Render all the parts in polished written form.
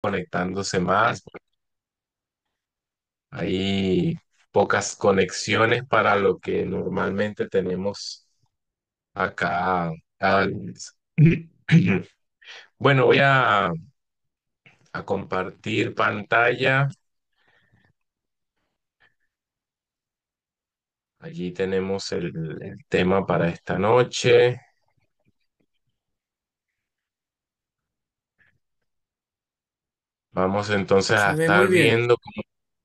conectándose más. Hay pocas conexiones para lo que normalmente tenemos acá. Ah, Bueno, voy a compartir pantalla. Allí tenemos el tema para esta noche. Vamos entonces a Se ve estar muy bien. viendo,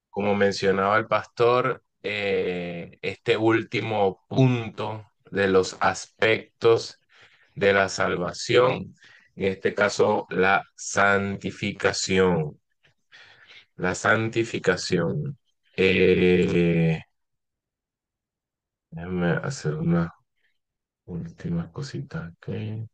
como mencionaba el pastor, este último punto de los aspectos de la salvación, en este caso la santificación. La santificación. Eh, Déjame hacer unas últimas cositas aquí.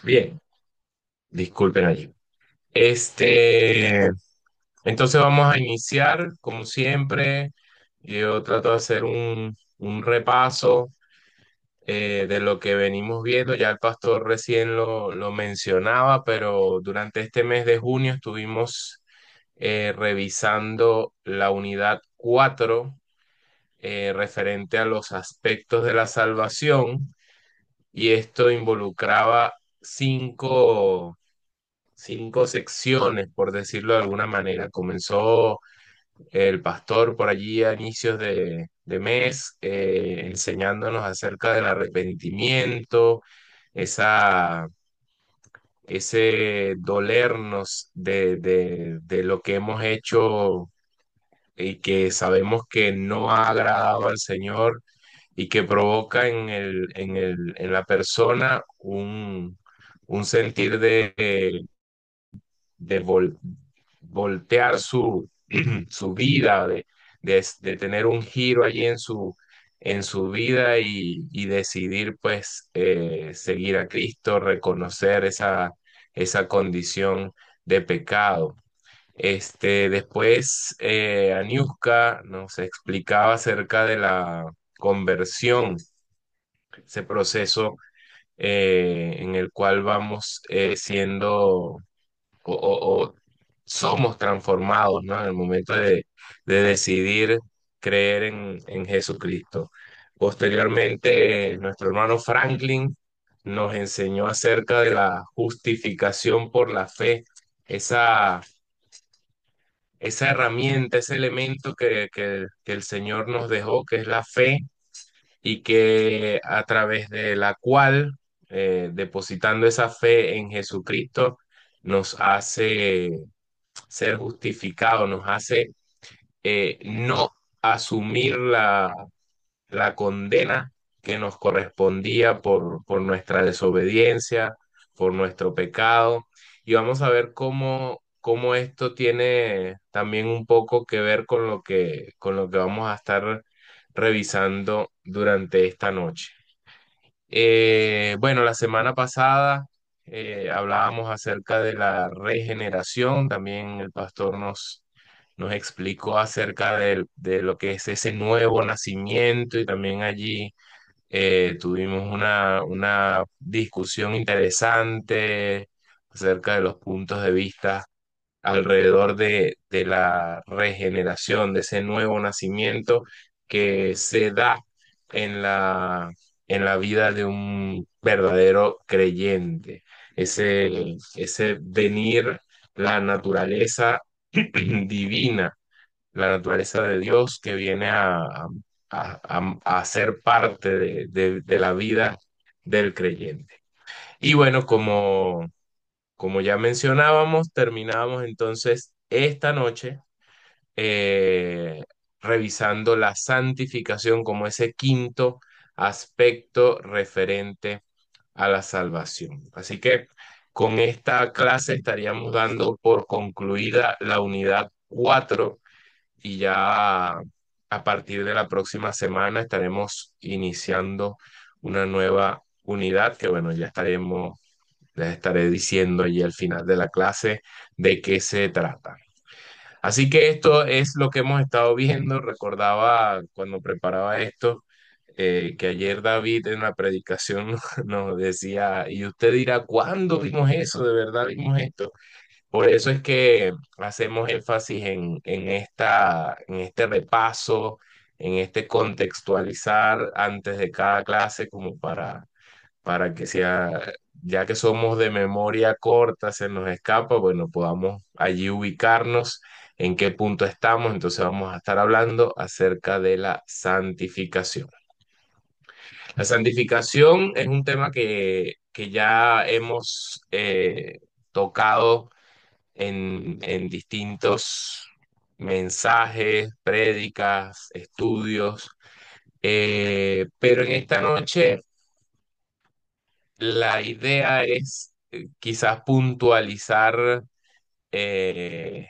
Bien, disculpen allí. Este, entonces vamos a iniciar, como siempre. Yo trato de hacer un repaso de lo que venimos viendo. Ya el pastor recién lo mencionaba, pero durante este mes de junio estuvimos revisando la unidad 4 referente a los aspectos de la salvación, y esto involucraba cinco secciones, por decirlo de alguna manera. Comenzó el pastor por allí a inicios de mes, enseñándonos acerca del arrepentimiento, esa, ese dolernos de lo que hemos hecho y que sabemos que no ha agradado al Señor, y que provoca en la persona un sentir de voltear su vida, de tener un giro allí en su vida, y decidir pues seguir a Cristo, reconocer esa condición de pecado. Después, Aniuska nos explicaba acerca de la conversión, ese proceso en el cual vamos siendo o somos transformados, ¿no? En el momento de decidir creer en Jesucristo. Posteriormente, nuestro hermano Franklin nos enseñó acerca de la justificación por la fe, esa, esa herramienta, ese elemento que el Señor nos dejó, que es la fe, y que a través de la cual, depositando esa fe en Jesucristo, nos hace ser justificados, nos hace no asumir la condena que nos correspondía por nuestra desobediencia, por nuestro pecado. Y vamos a ver cómo esto tiene también un poco que ver con lo que vamos a estar revisando durante esta noche. Bueno, la semana pasada hablábamos acerca de la regeneración. También el pastor nos explicó acerca de lo que es ese nuevo nacimiento, y también allí tuvimos una discusión interesante acerca de los puntos de vista alrededor de la regeneración, de ese nuevo nacimiento que se da en en la vida de un verdadero creyente. Ese venir, la naturaleza divina, la naturaleza de Dios que viene a ser parte de la vida del creyente. Y bueno, como ya mencionábamos, terminamos entonces esta noche eh, revisando la santificación como ese quinto aspecto referente a la salvación. Así que con esta clase estaríamos dando por concluida la unidad 4, y ya a partir de la próxima semana estaremos iniciando una nueva unidad que, bueno, ya les estaré diciendo allí al final de la clase de qué se trata. Así que esto es lo que hemos estado viendo. Recordaba cuando preparaba esto, que ayer David en la predicación nos decía, y usted dirá, ¿cuándo vimos eso? ¿De verdad vimos esto? Por eso es que hacemos énfasis en este repaso, en este contextualizar antes de cada clase, como para que sea, ya que somos de memoria corta, se nos escapa, bueno, podamos allí ubicarnos en qué punto estamos. Entonces vamos a estar hablando acerca de la santificación. La santificación es un tema que ya hemos tocado en distintos mensajes, prédicas, estudios, pero en esta noche la idea es quizás puntualizar eh,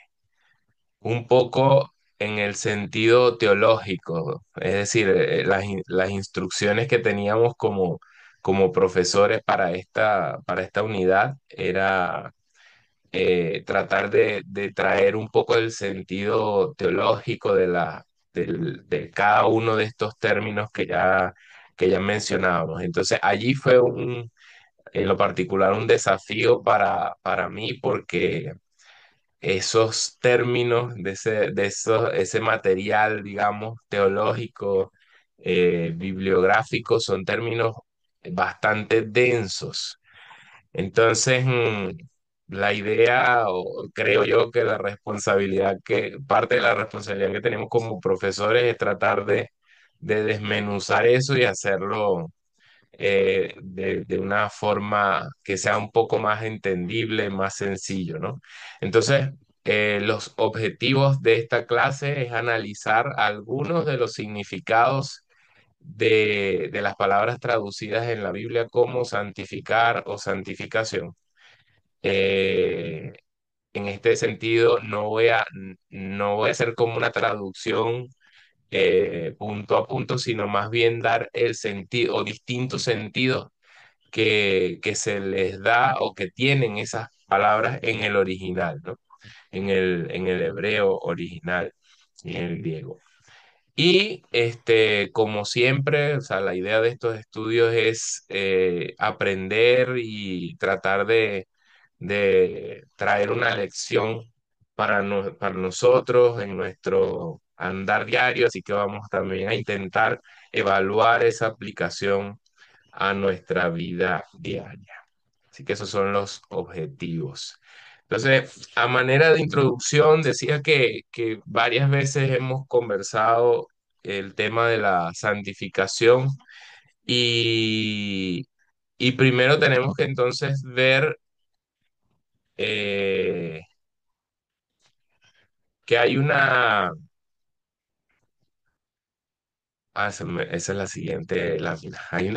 un poco en el sentido teológico, es decir, las instrucciones que teníamos como profesores para esta unidad era tratar de traer un poco el sentido teológico de cada uno de estos términos que ya mencionábamos. Entonces, allí fue en lo particular un desafío para mí porque esos términos ese material, digamos, teológico, bibliográfico, son términos bastante densos. Entonces, la idea, o creo yo que parte de la responsabilidad que tenemos como profesores es tratar de desmenuzar eso y hacerlo de una forma que sea un poco más entendible, más sencillo, ¿no? Entonces, los objetivos de esta clase es analizar algunos de los significados de las palabras traducidas en la Biblia como santificar o santificación. Eh, en este sentido, no voy a hacer como una traducción punto a punto, sino más bien dar el sentido o distintos sentidos que se les da o que tienen esas palabras en el original, ¿no? En el hebreo original y en el griego. Y como siempre, o sea, la idea de estos estudios es aprender y tratar de traer una lección para nosotros en nuestro andar diario, así que vamos también a intentar evaluar esa aplicación a nuestra vida diaria. Así que esos son los objetivos. Entonces, a manera de introducción, decía que varias veces hemos conversado el tema de la santificación y, y primero tenemos que entonces ver eh, que hay una. Esa es la siguiente lámina. Hay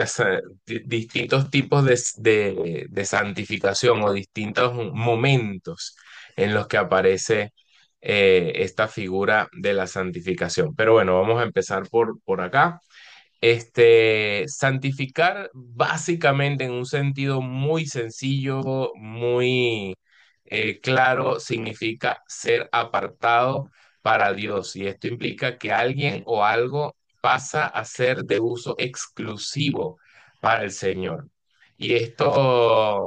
distintos tipos de santificación o distintos momentos en los que aparece esta figura de la santificación. Pero bueno, vamos a empezar por acá. Santificar básicamente en un sentido muy sencillo, muy claro, significa ser apartado para Dios. Y esto implica que alguien o algo pasa a ser de uso exclusivo para el Señor. Y esto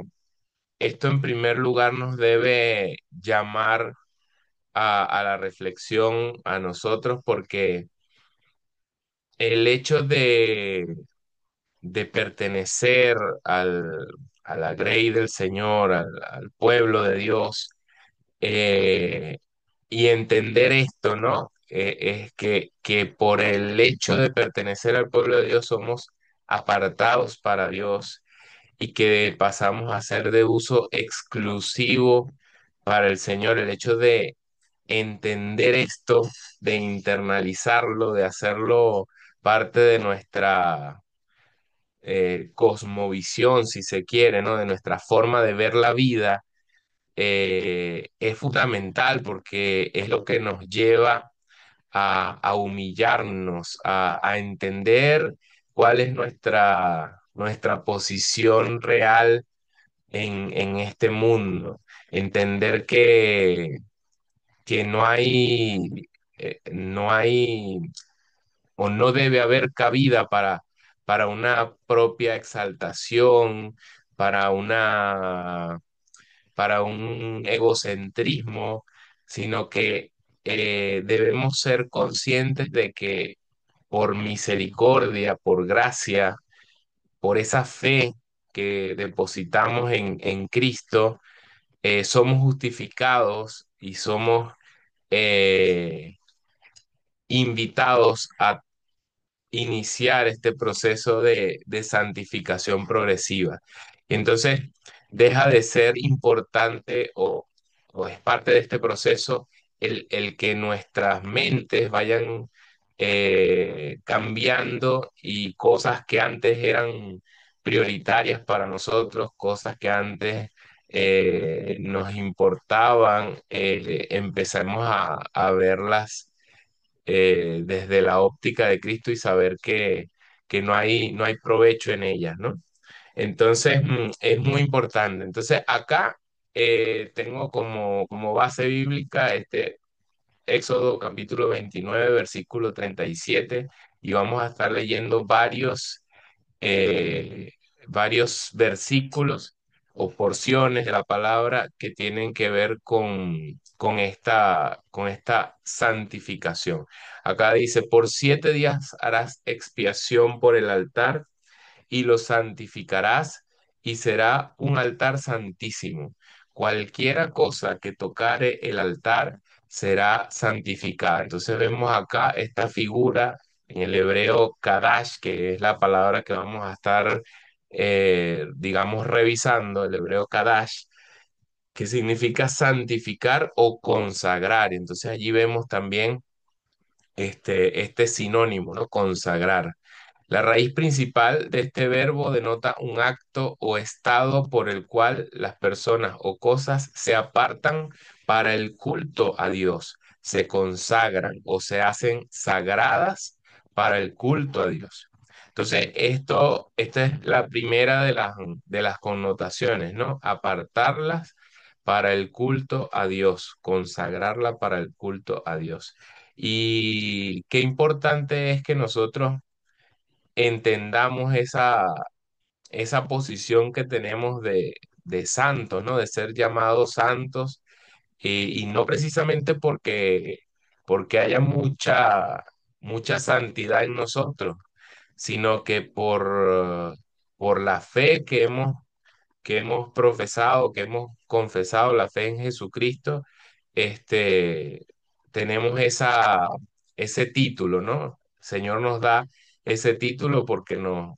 en primer lugar nos debe llamar a la reflexión a nosotros porque el hecho de pertenecer al, a la grey del Señor, al pueblo de Dios, eh, y entender esto, ¿no? Es que por el hecho de pertenecer al pueblo de Dios somos apartados para Dios y que pasamos a ser de uso exclusivo para el Señor. El hecho de entender esto, de internalizarlo, de hacerlo parte de nuestra cosmovisión, si se quiere, ¿no? De nuestra forma de ver la vida, es fundamental porque es lo que nos lleva a humillarnos, a entender cuál es nuestra posición real en este mundo. Entender que no hay o no debe haber cabida para una propia exaltación, para para un egocentrismo, sino que debemos ser conscientes de que por misericordia, por gracia, por esa fe que depositamos en Cristo, somos justificados y somos eh, invitados a iniciar este proceso de santificación progresiva. Y entonces deja de ser importante o es parte de este proceso el que nuestras mentes vayan cambiando y cosas que antes eran prioritarias para nosotros, cosas que antes nos importaban, empezamos a verlas desde la óptica de Cristo y saber que no hay provecho en ellas, ¿no? Entonces, es muy importante. Entonces, acá tengo como base bíblica este Éxodo capítulo 29 versículo 37 y vamos a estar leyendo eh, varios versículos o porciones de la palabra que tienen que ver con esta santificación. Acá dice, por 7 días harás expiación por el altar y lo santificarás y será un altar santísimo. Cualquiera cosa que tocare el altar será santificada. Entonces vemos acá esta figura en el hebreo Kadash, que es la palabra que vamos a estar, digamos, revisando, el hebreo Kadash, que significa santificar o consagrar. Entonces allí vemos también este sinónimo, ¿no? Consagrar. La raíz principal de este verbo denota un acto o estado por el cual las personas o cosas se apartan para el culto a Dios, se consagran o se hacen sagradas para el culto a Dios. Entonces, esta es la primera de las connotaciones, ¿no? Apartarlas para el culto a Dios, consagrarla para el culto a Dios. Y qué importante es que nosotros entendamos esa posición que tenemos de santos, ¿no? De ser llamados santos, y no precisamente porque haya mucha santidad en nosotros, sino que por la fe que hemos profesado, que hemos confesado la fe en Jesucristo, este, tenemos ese título, ¿no? El Señor nos da ese título porque nos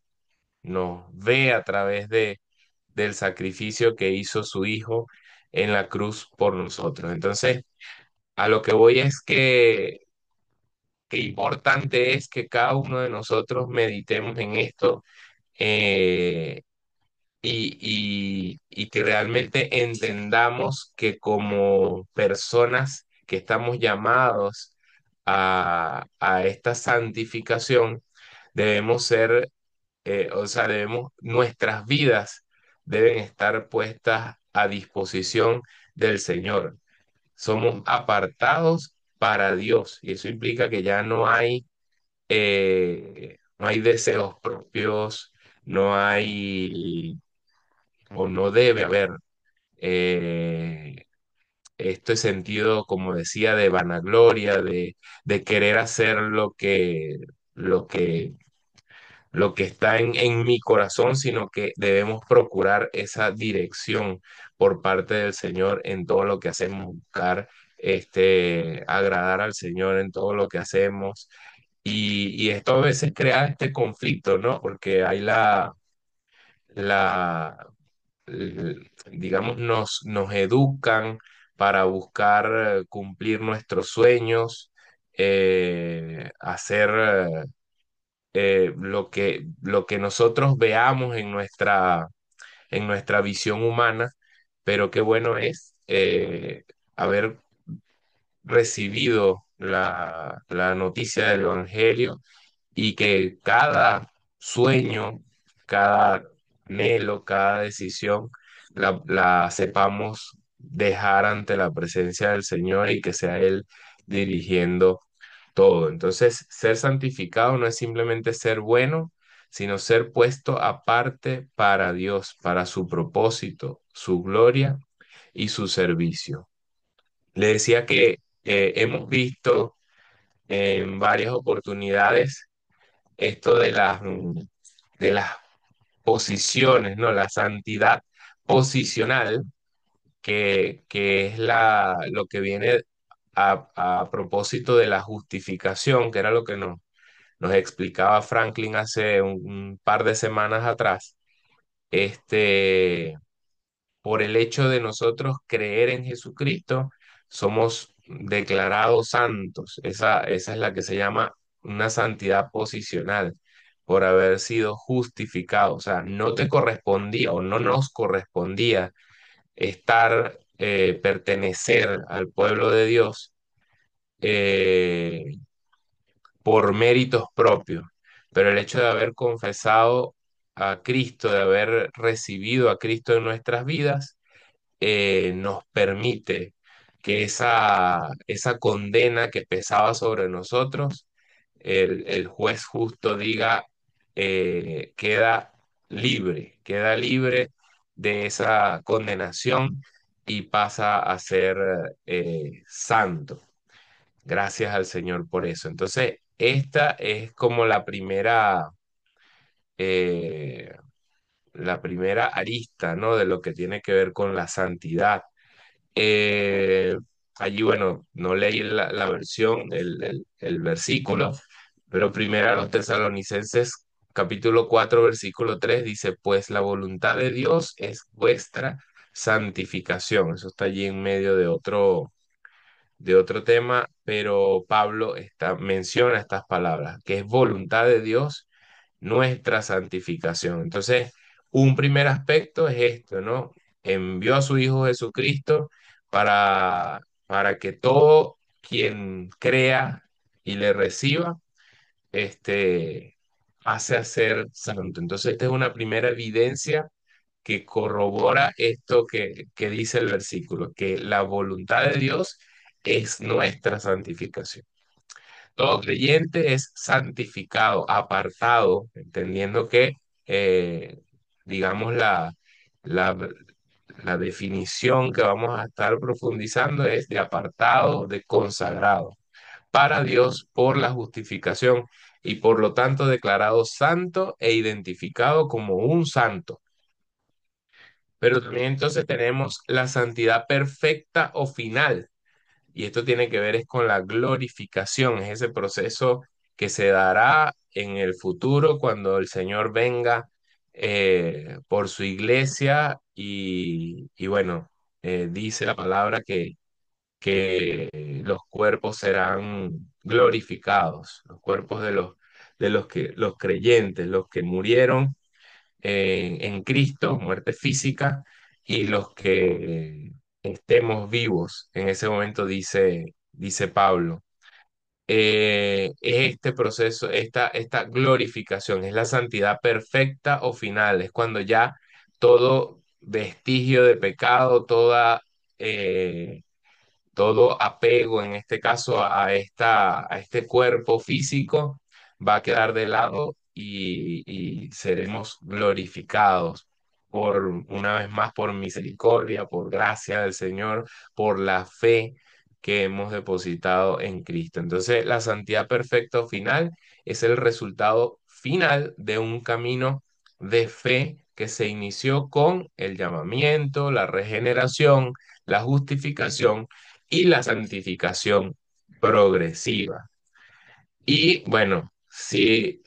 ve a través del sacrificio que hizo su Hijo en la cruz por nosotros. Entonces, a lo que voy es que importante es que cada uno de nosotros meditemos en esto, eh, y que realmente entendamos que como personas que estamos llamados a esta santificación, debemos ser, o sea, nuestras vidas deben estar puestas a disposición del Señor. Somos apartados para Dios y eso implica que ya no hay deseos propios, no hay o no debe haber eh, este sentido, como decía, de vanagloria, de querer hacer lo que, lo que está en mi corazón, sino que debemos procurar esa dirección por parte del Señor en todo lo que hacemos, buscar agradar al Señor en todo lo que hacemos. Y esto a veces crea este conflicto, ¿no? Porque hay la, digamos, nos educan para buscar cumplir nuestros sueños, hacer lo que nosotros veamos en nuestra visión humana, pero qué bueno es haber recibido la noticia del Evangelio y que cada sueño, cada anhelo, cada decisión la sepamos dejar ante la presencia del Señor y que sea Él dirigiendo todo. Entonces, ser santificado no es simplemente ser bueno, sino ser puesto aparte para Dios, para su propósito, su gloria y su servicio. Le decía que hemos visto en varias oportunidades esto de las posiciones, ¿no? La santidad posicional, que es lo que viene a propósito de la justificación, que era lo que nos explicaba Franklin hace un par de semanas atrás. Este, por el hecho de nosotros creer en Jesucristo, somos declarados santos. Esa es la que se llama una santidad posicional, por haber sido justificado. O sea, no te correspondía o no nos correspondía pertenecer al pueblo de Dios eh, por méritos propios, pero el hecho de haber confesado a Cristo, de haber recibido a Cristo en nuestras vidas, nos permite que esa condena que pesaba sobre nosotros, el juez justo diga, queda libre de esa condenación y pasa a ser santo. Gracias al Señor por eso. Entonces, esta es como eh, la primera arista, ¿no? De lo que tiene que ver con la santidad. Eh, Allí, bueno, no leí la versión, el versículo, pero primero a los Tesalonicenses, capítulo 4 versículo 3 dice, pues la voluntad de Dios es vuestra santificación. Eso está allí en medio de otro tema, pero Pablo menciona estas palabras, que es voluntad de Dios nuestra santificación. Entonces, un primer aspecto es esto, ¿no? Envió a su Hijo Jesucristo para que todo quien crea y le reciba, este, pase a ser santo. Entonces, esta es una primera evidencia que corrobora esto que dice el versículo, que la voluntad de Dios es nuestra santificación. Todo creyente es santificado, apartado, entendiendo que, eh, digamos, la, la definición que vamos a estar profundizando es de apartado, de consagrado para Dios por la justificación y por lo tanto declarado santo e identificado como un santo. Pero también entonces tenemos la santidad perfecta o final. Y esto tiene que ver es con la glorificación, es ese proceso que se dará en el futuro cuando el Señor venga por su iglesia y bueno, dice la palabra que los cuerpos serán glorificados, los cuerpos los creyentes, los que murieron en Cristo, muerte física, y los que estemos vivos en ese momento, dice Pablo. Es este proceso, esta glorificación, es la santidad perfecta o final, es cuando ya todo vestigio de pecado, eh, todo apego, en este caso, a este cuerpo físico, va a quedar de lado y seremos glorificados por, una vez más, por misericordia, por gracia del Señor, por la fe que hemos depositado en Cristo. Entonces, la santidad perfecta o final es el resultado final de un camino de fe que se inició con el llamamiento, la regeneración, la justificación y la santificación progresiva. Y bueno, si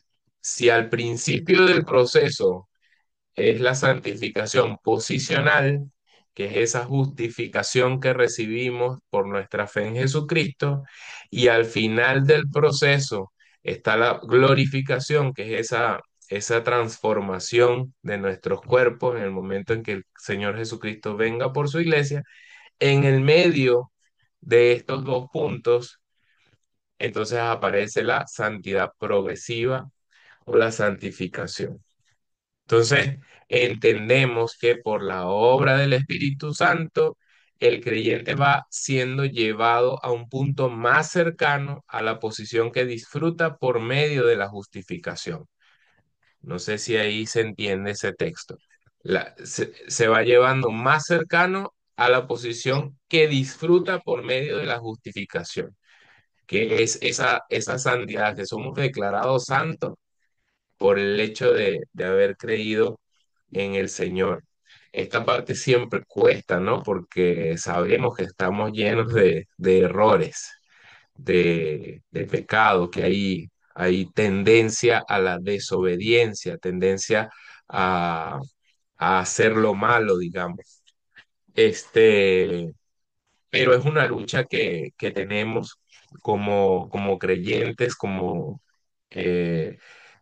al principio del proceso es la santificación posicional, que es esa justificación que recibimos por nuestra fe en Jesucristo, y al final del proceso está la glorificación, que es esa transformación de nuestros cuerpos en el momento en que el Señor Jesucristo venga por su iglesia. En el medio de estos dos puntos, entonces aparece la santidad progresiva o la santificación. Entonces, entendemos que por la obra del Espíritu Santo el creyente va siendo llevado a un punto más cercano a la posición que disfruta por medio de la justificación. No sé si ahí se entiende ese texto. Se va llevando más cercano a la posición que disfruta por medio de la justificación, que es esa santidad, que somos declarados santos por el hecho de haber creído en el Señor. Esta parte siempre cuesta, ¿no? Porque sabemos que estamos llenos de errores, de pecado, que hay tendencia a la desobediencia, tendencia a, a hacer lo malo, digamos. Este, pero es una lucha que tenemos como creyentes, como eh,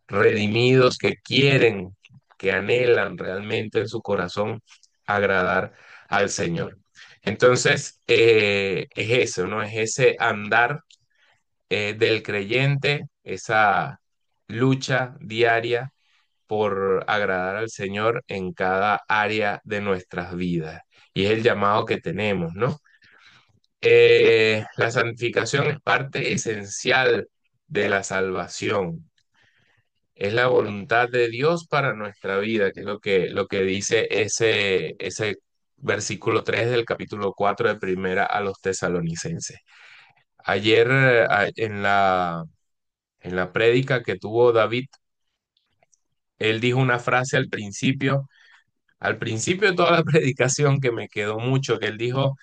redimidos que quieren, que anhelan realmente en su corazón agradar al Señor. Entonces, es eso, ¿no? Es ese andar del creyente, esa lucha diaria por agradar al Señor en cada área de nuestras vidas. Y es el llamado que tenemos, ¿no? La santificación es parte esencial de la salvación. Es la voluntad de Dios para nuestra vida, que es lo que dice ese versículo 3 del capítulo 4 de Primera a los Tesalonicenses. Ayer en la prédica que tuvo David, él dijo una frase al principio de toda la predicación que me quedó mucho, que él dijo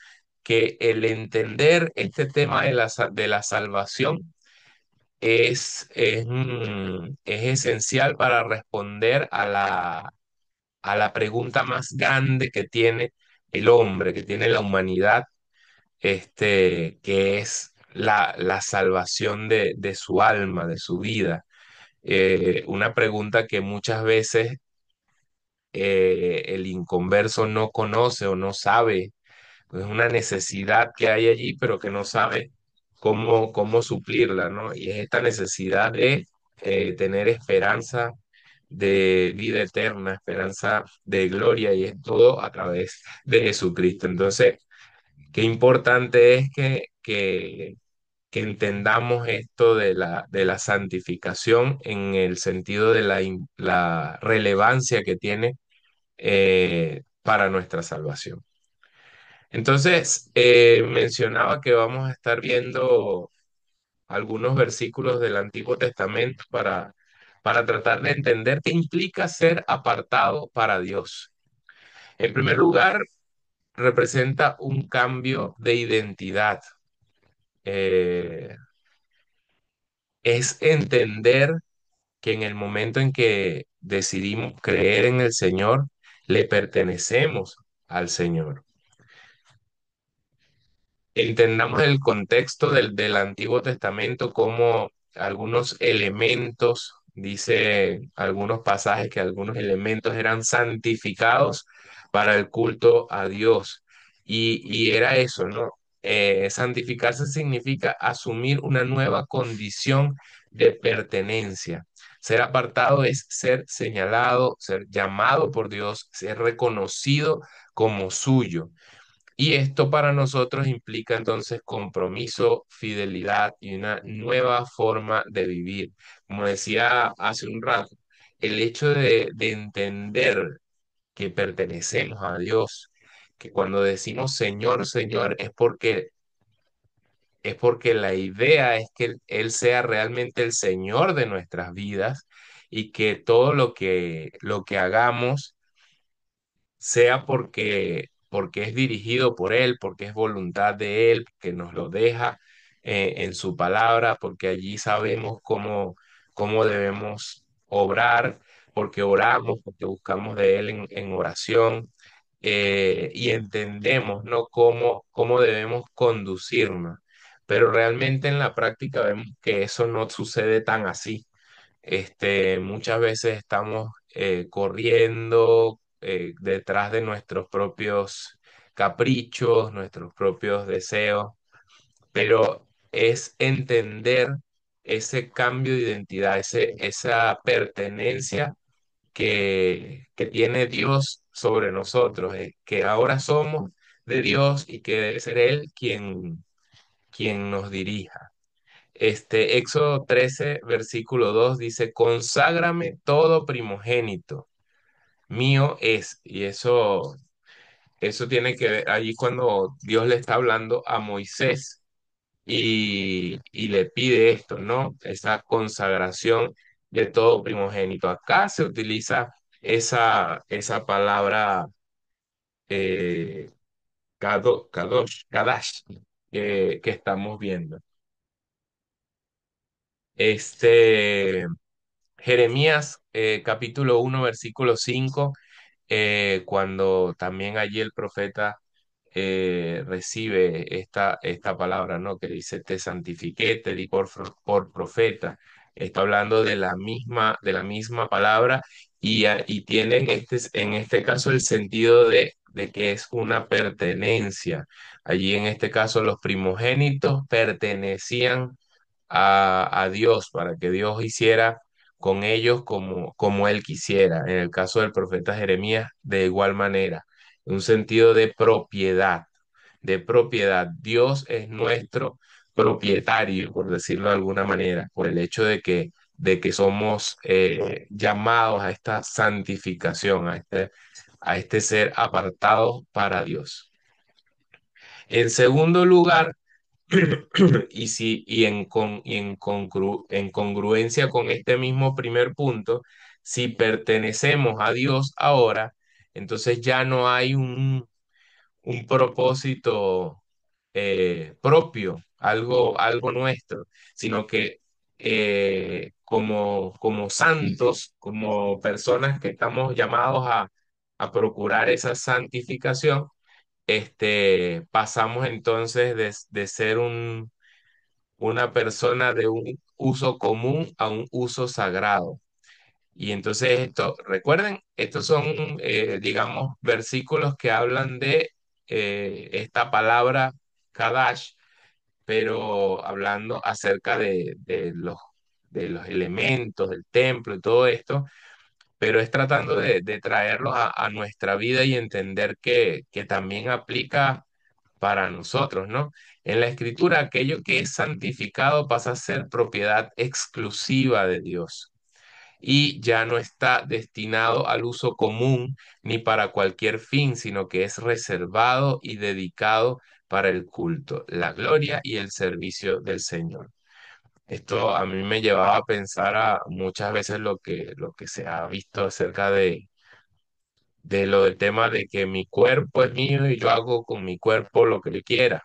que el entender este tema de la salvación es esencial para responder a la pregunta más grande que tiene el hombre, que tiene la humanidad, que es la salvación de su alma, de su vida. Una pregunta que muchas veces el inconverso no conoce o no sabe. Es una necesidad que hay allí, pero que no sabe cómo suplirla, ¿no? Y es esta necesidad de tener esperanza de vida eterna, esperanza de gloria, y es todo a través de Jesucristo. Entonces, qué importante es que entendamos esto de la santificación en el sentido de la relevancia que tiene para nuestra salvación. Entonces, mencionaba que vamos a estar viendo algunos versículos del Antiguo Testamento para tratar de entender qué implica ser apartado para Dios. En primer lugar, representa un cambio de identidad. Eh, es entender que en el momento en que decidimos creer en el Señor, le pertenecemos al Señor. Entendamos el contexto del Antiguo Testamento como algunos elementos, dice algunos pasajes que algunos elementos eran santificados para el culto a Dios. Y era eso, ¿no? Santificarse significa asumir una nueva condición de pertenencia. Ser apartado es ser señalado, ser llamado por Dios, ser reconocido como suyo. Y esto para nosotros implica entonces compromiso, fidelidad y una nueva forma de vivir. Como decía hace un rato, el hecho de entender que pertenecemos a Dios, que cuando decimos Señor, Señor, es porque la idea es que Él sea realmente el Señor de nuestras vidas y que todo lo que hagamos sea porque es dirigido por Él, porque es voluntad de Él, que nos lo deja en su palabra, porque allí sabemos cómo debemos obrar, porque oramos, porque buscamos de Él en oración, y entendemos, ¿no? cómo debemos conducirnos. Pero realmente en la práctica vemos que eso no sucede tan así. Muchas veces estamos corriendo detrás de nuestros propios caprichos, nuestros propios deseos, pero es entender ese cambio de identidad, esa pertenencia que tiene Dios sobre nosotros, que ahora somos de Dios y que debe ser Él quien nos dirija. Éxodo 13, versículo 2 dice, conságrame todo primogénito, mío es. Y eso tiene que ver allí cuando Dios le está hablando a Moisés y le pide esto, ¿no? Esa consagración de todo primogénito. Acá se utiliza esa palabra eh, kadash, que estamos viendo. Este, Jeremías capítulo 1 versículo 5 cuando también allí el profeta recibe esta palabra, ¿no? Que dice, te santifiqué, te di por profeta. Está hablando de la misma palabra y tiene en este caso el sentido de que es una pertenencia. Allí en este caso los primogénitos pertenecían a Dios para que Dios hiciera con ellos como Él quisiera. En el caso del profeta Jeremías, de igual manera, un sentido de propiedad, de propiedad. Dios es nuestro propietario, por decirlo de alguna manera, por el hecho de que somos llamados a esta santificación, a este ser apartado para Dios. En segundo lugar, y en congruencia con este mismo primer punto, si pertenecemos a Dios ahora, entonces ya no hay un propósito propio, algo nuestro, sino que como santos, como personas que estamos llamados a procurar esa santificación, pasamos entonces de ser una persona de un uso común a un uso sagrado. Y entonces recuerden, estos son, digamos, versículos que hablan de esta palabra Kadash, pero hablando acerca de los elementos del templo y todo esto, pero es tratando de traerlos a nuestra vida y entender que también aplica para nosotros, ¿no? En la escritura, aquello que es santificado pasa a ser propiedad exclusiva de Dios y ya no está destinado al uso común ni para cualquier fin, sino que es reservado y dedicado para el culto, la gloria y el servicio del Señor. Esto a mí me llevaba a pensar a muchas veces lo que se ha visto acerca de lo del tema de que mi cuerpo es mío y yo hago con mi cuerpo lo que yo quiera.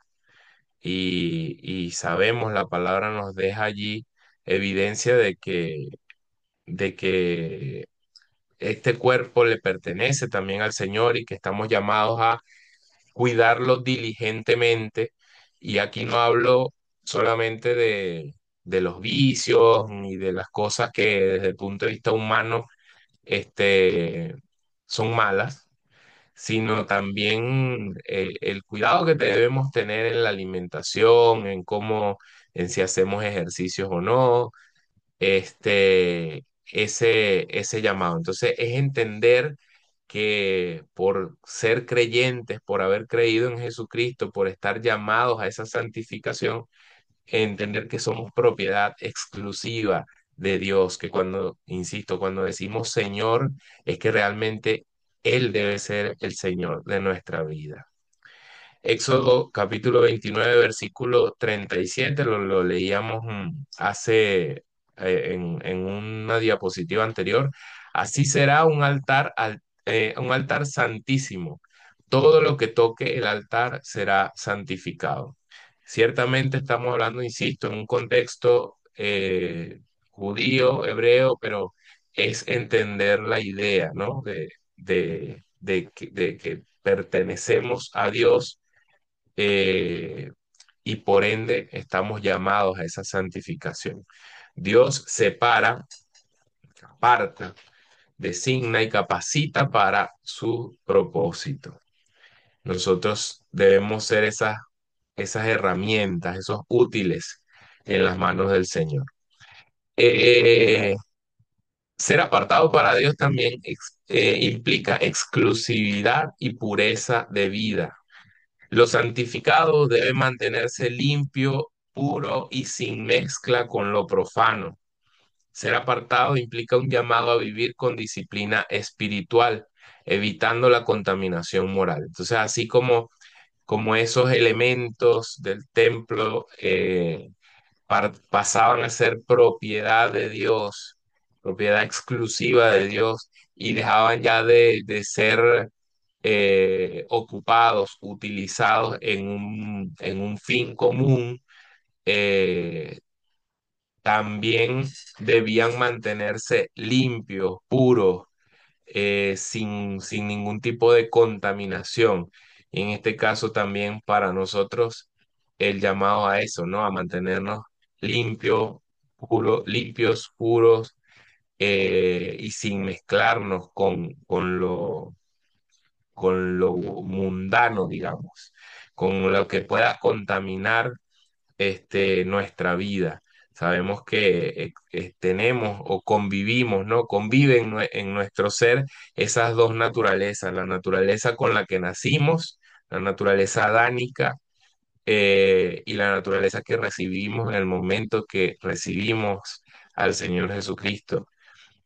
Y sabemos, la palabra nos deja allí evidencia de que este cuerpo le pertenece también al Señor y que estamos llamados a cuidarlo diligentemente. Y aquí no hablo solamente de los vicios ni de las cosas que desde el punto de vista humano son malas, sino también el cuidado que debemos tener en la alimentación, en si hacemos ejercicios o no, ese llamado. Entonces, es entender que por ser creyentes, por haber creído en Jesucristo, por estar llamados a esa santificación, entender que somos propiedad exclusiva de Dios, que insisto, cuando decimos Señor, es que realmente Él debe ser el Señor de nuestra vida. Éxodo capítulo 29 versículo 37 lo leíamos en una diapositiva anterior. Así será un altar santísimo. Todo lo que toque el altar será santificado. Ciertamente estamos hablando, insisto, en un contexto judío, hebreo, pero es entender la idea, ¿no? De que pertenecemos a Dios eh, y por ende estamos llamados a esa santificación. Dios separa, aparta, designa y capacita para su propósito. Nosotros debemos ser esas herramientas, esos útiles en las manos del Señor. Eh, Ser apartado para Dios también implica exclusividad y pureza de vida. Lo santificado debe mantenerse limpio, puro y sin mezcla con lo profano. Ser apartado implica un llamado a vivir con disciplina espiritual, evitando la contaminación moral. Entonces, así como esos elementos del templo pasaban a ser propiedad de Dios, propiedad exclusiva de Dios, y dejaban ya de ser ocupados, utilizados en un fin común, eh, también debían mantenerse limpios, puros, sin ningún tipo de contaminación. Y en este caso también para nosotros el llamado a eso, ¿no? A mantenernos limpios, puros, y sin mezclarnos con lo mundano, digamos, con lo que pueda contaminar nuestra vida. Sabemos que tenemos o convivimos, ¿no? Conviven en nuestro ser esas dos naturalezas, la naturaleza con la que nacimos, la naturaleza adánica, y la naturaleza que recibimos en el momento que recibimos al Señor Jesucristo.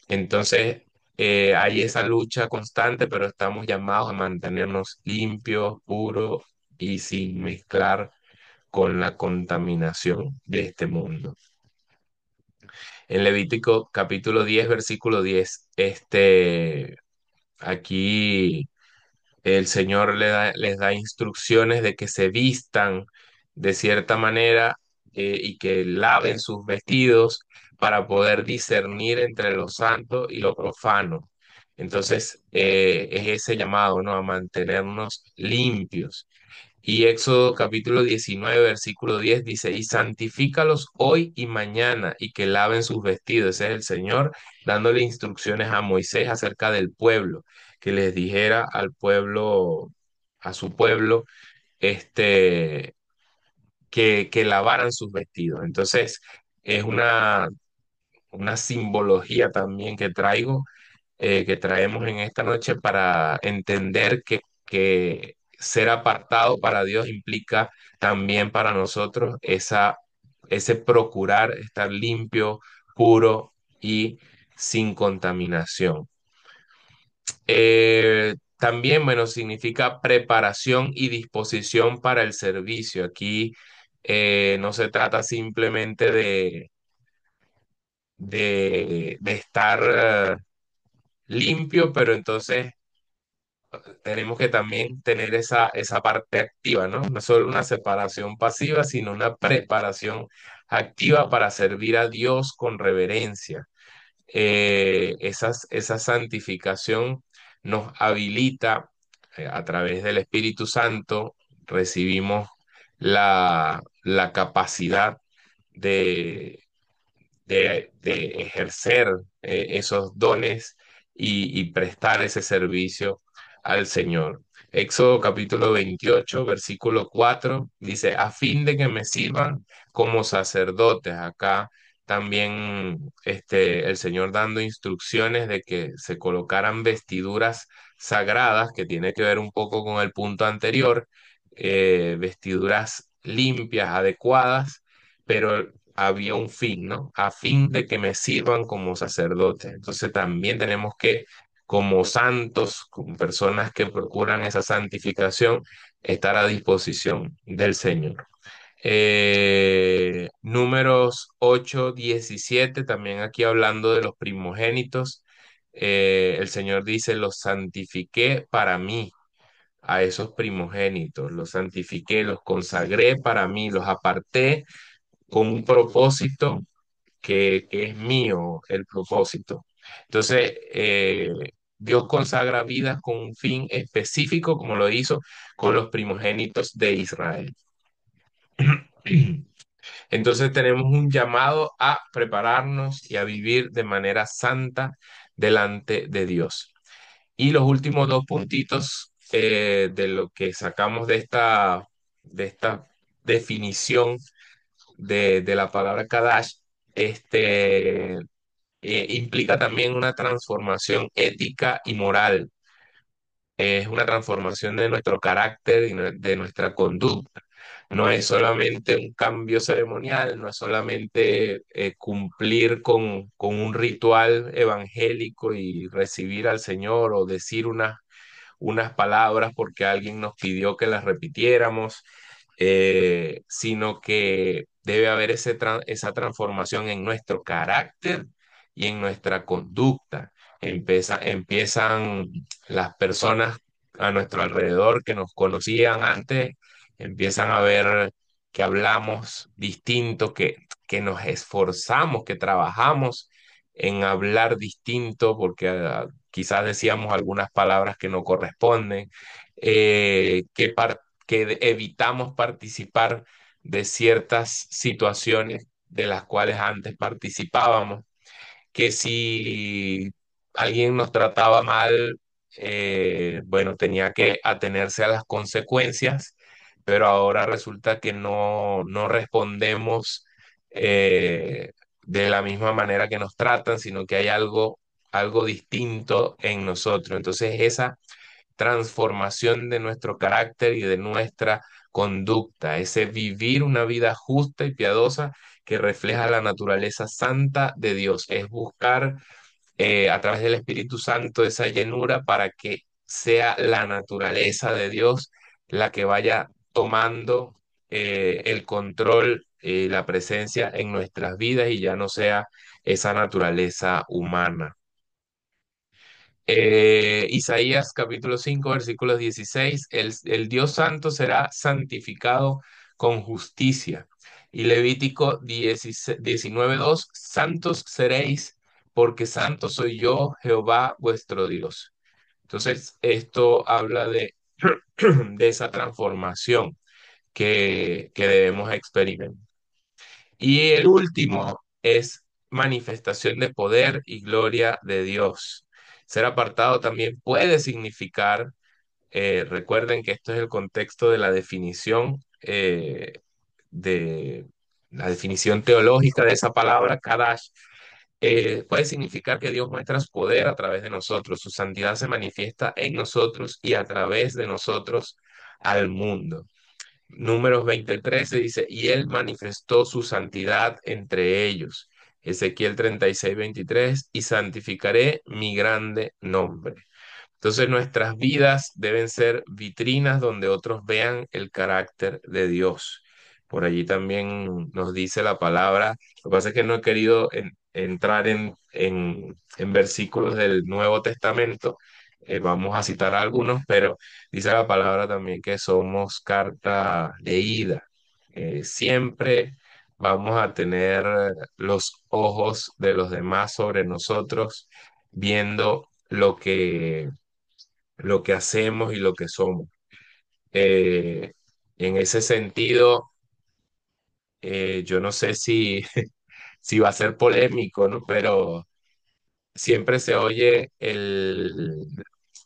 Entonces, hay esa lucha constante, pero estamos llamados a mantenernos limpios, puros y sin mezclar con la contaminación de este mundo. En Levítico capítulo 10 versículo 10, aquí el Señor les da instrucciones de que se vistan de cierta manera, y que laven sus vestidos para poder discernir entre lo santo y lo profano. Entonces, es ese llamado, ¿no? A mantenernos limpios. Y Éxodo capítulo 19 versículo 10 dice, y santifícalos hoy y mañana y que laven sus vestidos. Ese es el Señor dándole instrucciones a Moisés acerca del pueblo, que les dijera al pueblo, a su pueblo, este, que lavaran sus vestidos. Entonces, es una simbología también que traemos en esta noche para entender que ser apartado para Dios implica también para nosotros ese procurar estar limpio, puro y sin contaminación. También, bueno, significa preparación y disposición para el servicio. Aquí no se trata simplemente de estar limpio, pero entonces tenemos que también tener esa parte activa, ¿no? No solo una separación pasiva, sino una preparación activa para servir a Dios con reverencia. Esa santificación nos habilita, a través del Espíritu Santo, recibimos la capacidad de de ejercer esos dones y prestar ese servicio al Señor. Éxodo capítulo 28 versículo 4 dice, a fin de que me sirvan como sacerdotes. Acá también el Señor dando instrucciones de que se colocaran vestiduras sagradas, que tiene que ver un poco con el punto anterior, vestiduras limpias, adecuadas, pero había un fin, ¿no? A fin de que me sirvan como sacerdotes. Entonces también tenemos que, como santos, como personas que procuran esa santificación, estar a disposición del Señor. Números 8:17, también aquí hablando de los primogénitos, el Señor dice, los santifiqué para mí. A esos primogénitos, los santifiqué, los consagré para mí, los aparté con un propósito que es mío, el propósito. Entonces, Dios consagra vidas con un fin específico, como lo hizo con los primogénitos de Israel. Entonces tenemos un llamado a prepararnos y a vivir de manera santa delante de Dios. Y los últimos dos puntitos, de lo que sacamos de esta definición de la palabra Kadash, implica también una transformación ética y moral. es una transformación de nuestro carácter y de nuestra conducta. No es solamente un cambio ceremonial, no es solamente cumplir con un ritual evangélico y recibir al Señor o decir unas palabras porque alguien nos pidió que las repitiéramos, sino que debe haber esa transformación en nuestro carácter y en nuestra conducta. Empiezan las personas a nuestro alrededor que nos conocían antes, empiezan a ver que hablamos distinto, que nos esforzamos, que trabajamos en hablar distinto, porque quizás decíamos algunas palabras que no corresponden, que evitamos participar de ciertas situaciones de las cuales antes participábamos, que si alguien nos trataba mal, bueno, tenía que atenerse a las consecuencias, pero ahora resulta que no respondemos de la misma manera que nos tratan, sino que hay algo distinto en nosotros. Entonces, esa transformación de nuestro carácter y de nuestra conducta, ese vivir una vida justa y piadosa que refleja la naturaleza santa de Dios, es buscar a través del Espíritu Santo esa llenura para que sea la naturaleza de Dios la que vaya tomando el control, la presencia en nuestras vidas y ya no sea esa naturaleza humana. Isaías capítulo 5 versículos 16, el Dios santo será santificado con justicia. Y Levítico 19:2, santos seréis porque santo soy yo, Jehová vuestro Dios. Entonces, esto habla de esa transformación que debemos experimentar. Y el último es manifestación de poder y gloria de Dios. Ser apartado también puede significar, recuerden que esto es el contexto de la definición, de la definición teológica de esa palabra, Kadash, puede significar que Dios muestra su poder a través de nosotros, su santidad se manifiesta en nosotros y a través de nosotros al mundo. Números 20:13 dice, y él manifestó su santidad entre ellos. Ezequiel 36:23, y santificaré mi grande nombre. Entonces nuestras vidas deben ser vitrinas donde otros vean el carácter de Dios. Por allí también nos dice la palabra. Lo que pasa es que no he querido entrar en versículos del Nuevo Testamento. Vamos a citar algunos, pero dice la palabra también que somos carta leída. Siempre vamos a tener los ojos de los demás sobre nosotros, viendo lo que hacemos y lo que somos. Eh, en ese sentido, yo no sé si, si va a ser polémico, ¿no? Pero siempre se oye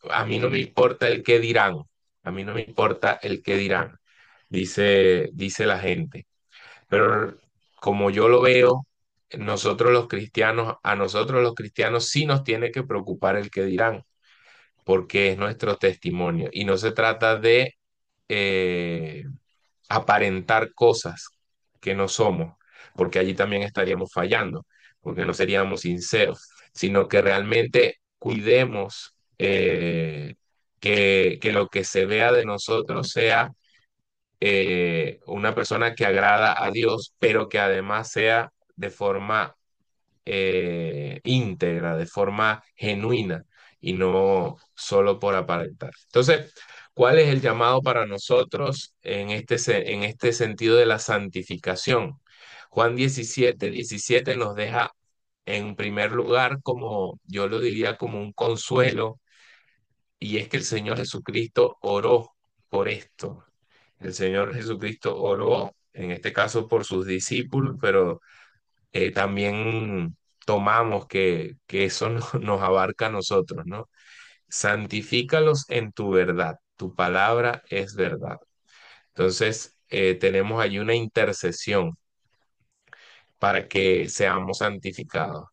a mí no me importa el qué dirán, a mí no me importa el qué dirán, dice la gente. Pero como yo lo veo, nosotros los cristianos, a nosotros los cristianos sí nos tiene que preocupar el qué dirán, porque es nuestro testimonio. Y no se trata de eh, aparentar cosas que no somos, porque allí también estaríamos fallando, porque no seríamos sinceros, sino que realmente cuidemos que lo que se vea de nosotros sea una persona que agrada a Dios, pero que además sea de forma íntegra, de forma genuina y no solo por aparentar. Entonces, ¿cuál es el llamado para nosotros en este sentido de la santificación? Juan 17:17 nos deja en primer lugar, como yo lo diría, como un consuelo, y es que el Señor Jesucristo oró por esto. El Señor Jesucristo oró, en este caso por sus discípulos, pero también tomamos que eso nos abarca a nosotros, ¿no? Santifícalos en tu verdad, tu palabra es verdad. Entonces, tenemos allí una intercesión para que seamos santificados.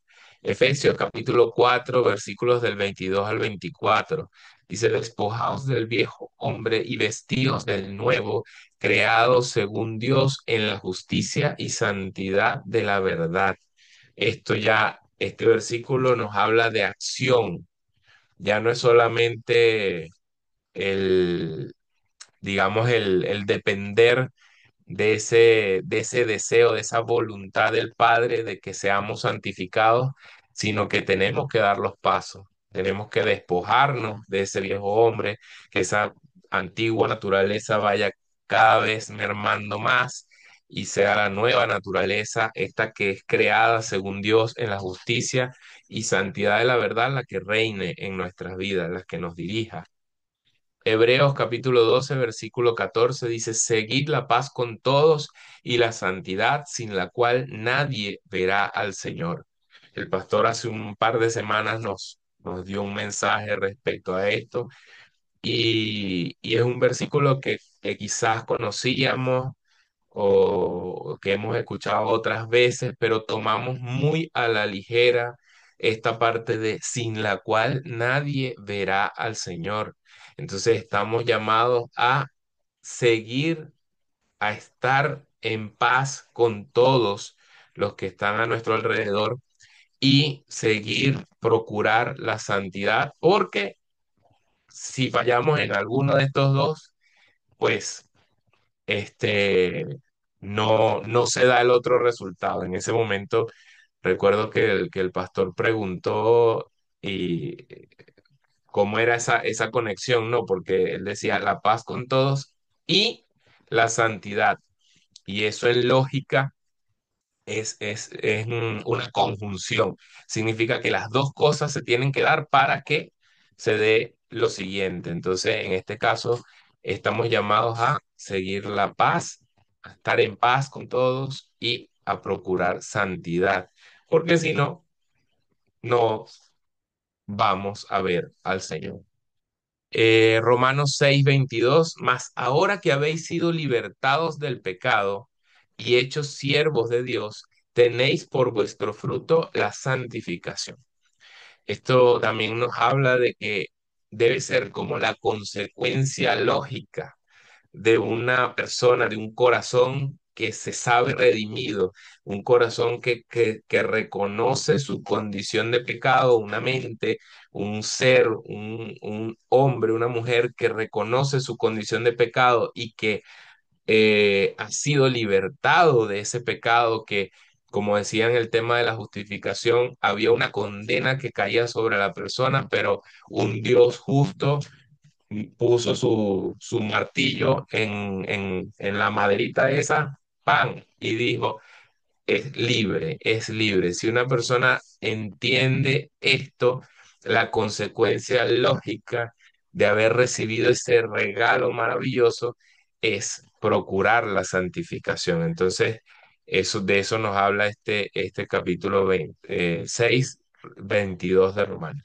Efesios capítulo 4, versículos del 22 al 24. Dice, despojaos del viejo hombre y vestíos del nuevo, creado según Dios en la justicia y santidad de la verdad. Este versículo nos habla de acción. Ya no es solamente el, digamos, el depender de ese deseo, de esa voluntad del Padre de que seamos santificados, sino que tenemos que dar los pasos, tenemos que despojarnos de ese viejo hombre, que esa antigua naturaleza vaya cada vez mermando más y sea la nueva naturaleza, esta que es creada según Dios en la justicia y santidad de la verdad, la que reine en nuestras vidas, la que nos dirija. Hebreos capítulo 12 versículo 14 dice, seguid la paz con todos y la santidad sin la cual nadie verá al Señor. El pastor hace un par de semanas nos dio un mensaje respecto a esto y es un versículo que quizás conocíamos o que hemos escuchado otras veces, pero tomamos muy a la ligera esta parte de sin la cual nadie verá al Señor. Entonces estamos llamados a seguir, a estar en paz con todos los que están a nuestro alrededor y seguir procurar la santidad, porque si fallamos en alguno de estos dos, pues este, no se da el otro resultado. En ese momento recuerdo que el pastor preguntó y cómo era esa conexión, ¿no? Porque él decía la paz con todos y la santidad. Y eso en lógica es una conjunción. Significa que las dos cosas se tienen que dar para que se dé lo siguiente. Entonces, en este caso, estamos llamados a seguir la paz, a estar en paz con todos y a procurar santidad. Porque si no, no vamos a ver al Señor. Romanos 6:22, mas ahora que habéis sido libertados del pecado y hechos siervos de Dios, tenéis por vuestro fruto la santificación. Esto también nos habla de que debe ser como la consecuencia lógica de una persona, de un corazón que se sabe redimido, un corazón que reconoce su condición de pecado, una mente, un ser, un hombre, una mujer que reconoce su condición de pecado y que ha sido libertado de ese pecado que, como decía en el tema de la justificación, había una condena que caía sobre la persona, pero un Dios justo puso su martillo en la maderita esa, pan, y dijo, es libre, es libre. Si una persona entiende esto, la consecuencia lógica de haber recibido ese regalo maravilloso es procurar la santificación. Entonces, de eso nos habla este capítulo 6, 22 de Romanos.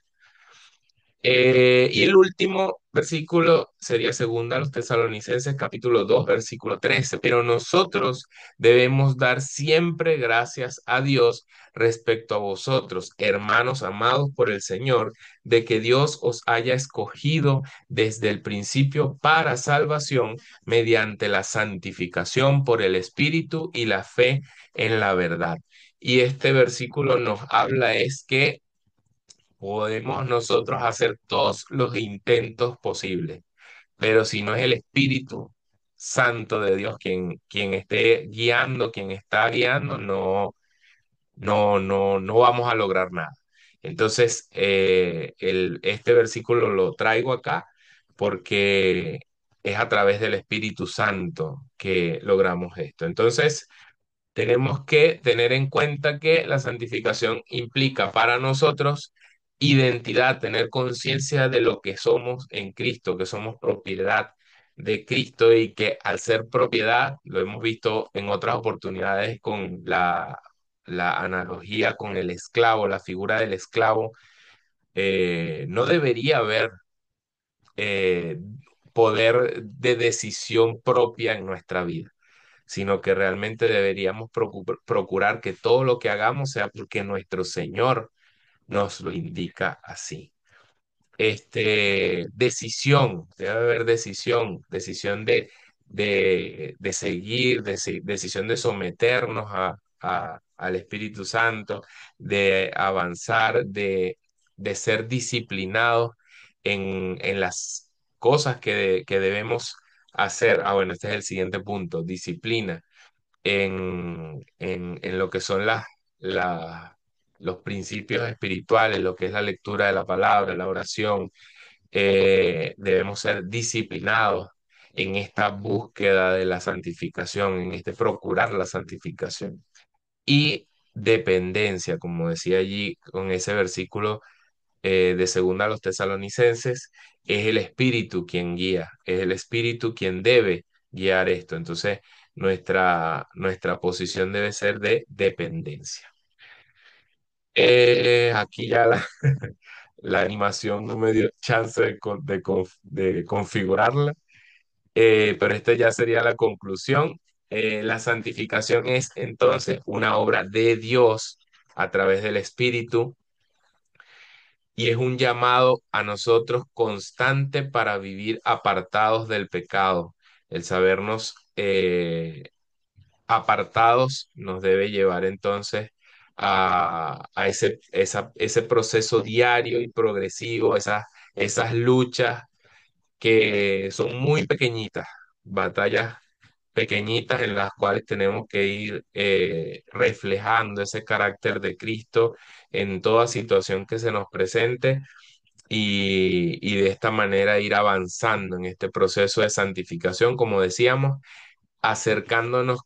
Y el último versículo sería segunda a los Tesalonicenses, capítulo 2 versículo 13. Pero nosotros debemos dar siempre gracias a Dios respecto a vosotros, hermanos amados por el Señor, de que Dios os haya escogido desde el principio para salvación mediante la santificación por el Espíritu y la fe en la verdad. Y este versículo nos habla es que podemos nosotros hacer todos los intentos posibles, pero si no es el Espíritu Santo de Dios quien esté guiando, quien está guiando, no vamos a lograr nada. Entonces, este versículo lo traigo acá porque es a través del Espíritu Santo que logramos esto. Entonces, tenemos que tener en cuenta que la santificación implica para nosotros identidad, tener conciencia de lo que somos en Cristo, que somos propiedad de Cristo y que al ser propiedad, lo hemos visto en otras oportunidades con la analogía con el esclavo, la figura del esclavo, no debería haber eh, poder de decisión propia en nuestra vida, sino que realmente deberíamos procurar que todo lo que hagamos sea porque nuestro Señor nos lo indica así. Decisión, debe haber decisión, decisión de seguir, decisión de someternos al Espíritu Santo, de avanzar, de ser disciplinados en las cosas que debemos hacer. Ah, bueno, este es el siguiente punto, disciplina en lo que son los principios espirituales, lo que es la lectura de la palabra, la oración. Debemos ser disciplinados en esta búsqueda de la santificación, en este procurar la santificación. Y dependencia, como decía allí con ese versículo de segunda a los tesalonicenses, es el Espíritu quien guía, es el Espíritu quien debe guiar esto. Entonces, nuestra posición debe ser de dependencia. Aquí ya la animación no me dio chance de configurarla, pero esta ya sería la conclusión. La santificación es entonces una obra de Dios a través del Espíritu y es un llamado a nosotros constante para vivir apartados del pecado. El sabernos apartados nos debe llevar entonces a ese proceso diario y progresivo, esas luchas que son muy pequeñitas, batallas pequeñitas en las cuales tenemos que ir reflejando ese carácter de Cristo en toda situación que se nos presente y de esta manera ir avanzando en este proceso de santificación, como decíamos, acercándonos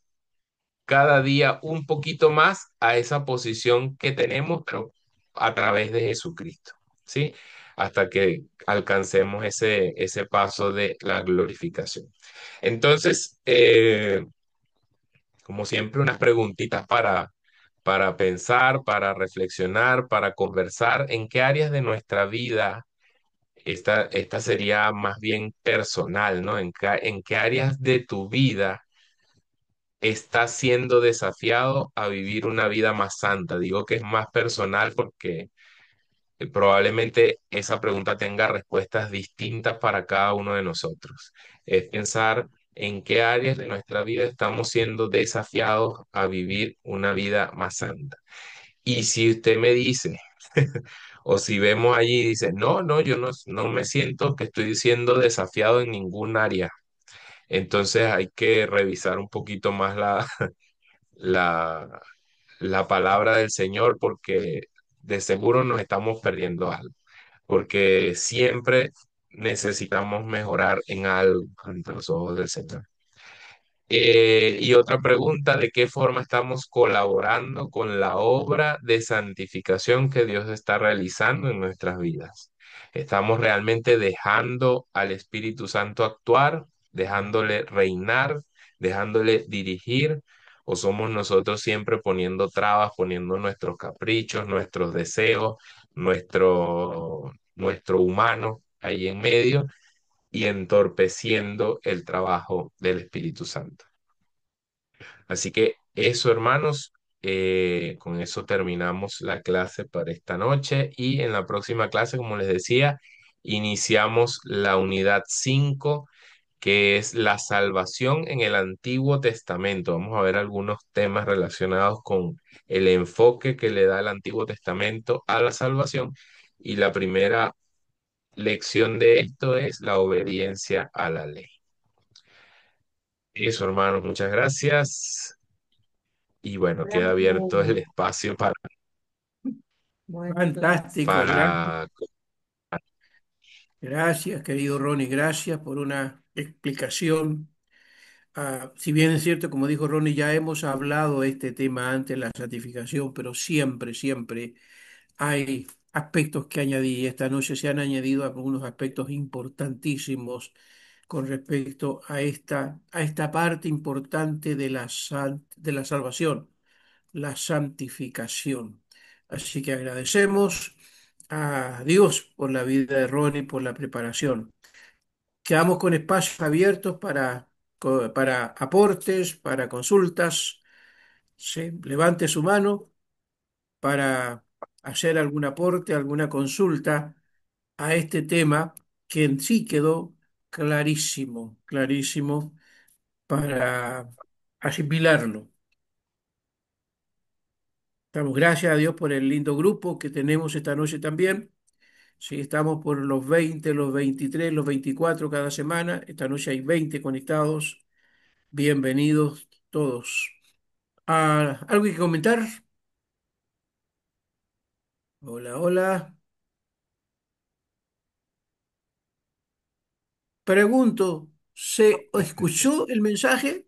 cada día un poquito más a esa posición que tenemos, pero a través de Jesucristo, ¿sí? Hasta que alcancemos ese paso de la glorificación. Entonces, como siempre, unas preguntitas para pensar, para reflexionar, para conversar en qué áreas de nuestra vida esta sería más bien personal, ¿no? En qué áreas de tu vida estás siendo desafiado a vivir una vida más santa? Digo que es más personal porque probablemente esa pregunta tenga respuestas distintas para cada uno de nosotros. Es pensar en qué áreas de nuestra vida estamos siendo desafiados a vivir una vida más santa. Y si usted me dice, o si vemos allí y dice, no, no, yo no me siento que estoy siendo desafiado en ningún área. Entonces hay que revisar un poquito más la, la palabra del Señor porque de seguro nos estamos perdiendo algo, porque siempre necesitamos mejorar en algo ante los ojos del Señor. Y otra pregunta, ¿de qué forma estamos colaborando con la obra de santificación que Dios está realizando en nuestras vidas? ¿Estamos realmente dejando al Espíritu Santo actuar, dejándole reinar, dejándole dirigir? ¿O somos nosotros siempre poniendo trabas, poniendo nuestros caprichos, nuestros deseos, nuestro humano ahí en medio y entorpeciendo el trabajo del Espíritu Santo? Así que eso, hermanos, con eso terminamos la clase para esta noche y en la próxima clase, como les decía, iniciamos la unidad 5, que es la salvación en el Antiguo Testamento. Vamos a ver algunos temas relacionados con el enfoque que le da el Antiguo Testamento a la salvación y la primera lección de esto es la obediencia a la ley. Eso, hermanos, muchas gracias. Y bueno, queda abierto el Bueno, espacio para, fantástico, gracias. para... Gracias, querido Ronnie, gracias por una explicación. Si bien es cierto, como dijo Ronnie, ya hemos hablado de este tema antes, la santificación, pero siempre, siempre hay aspectos que añadir. Esta noche se han añadido algunos aspectos importantísimos con respecto a esta parte importante de de la salvación, la santificación. Así que agradecemos a Dios por la vida de Ronnie, por la preparación. Quedamos con espacios abiertos para aportes, para consultas. Se levante su mano para hacer algún aporte, alguna consulta a este tema que en sí quedó clarísimo, clarísimo para asimilarlo. Damos gracias a Dios por el lindo grupo que tenemos esta noche también. Sí, estamos por los 20, los 23, los 24 cada semana. Esta noche hay 20 conectados. Bienvenidos todos. Ah, ¿algo que comentar? Hola, hola. Pregunto, ¿se escuchó el mensaje?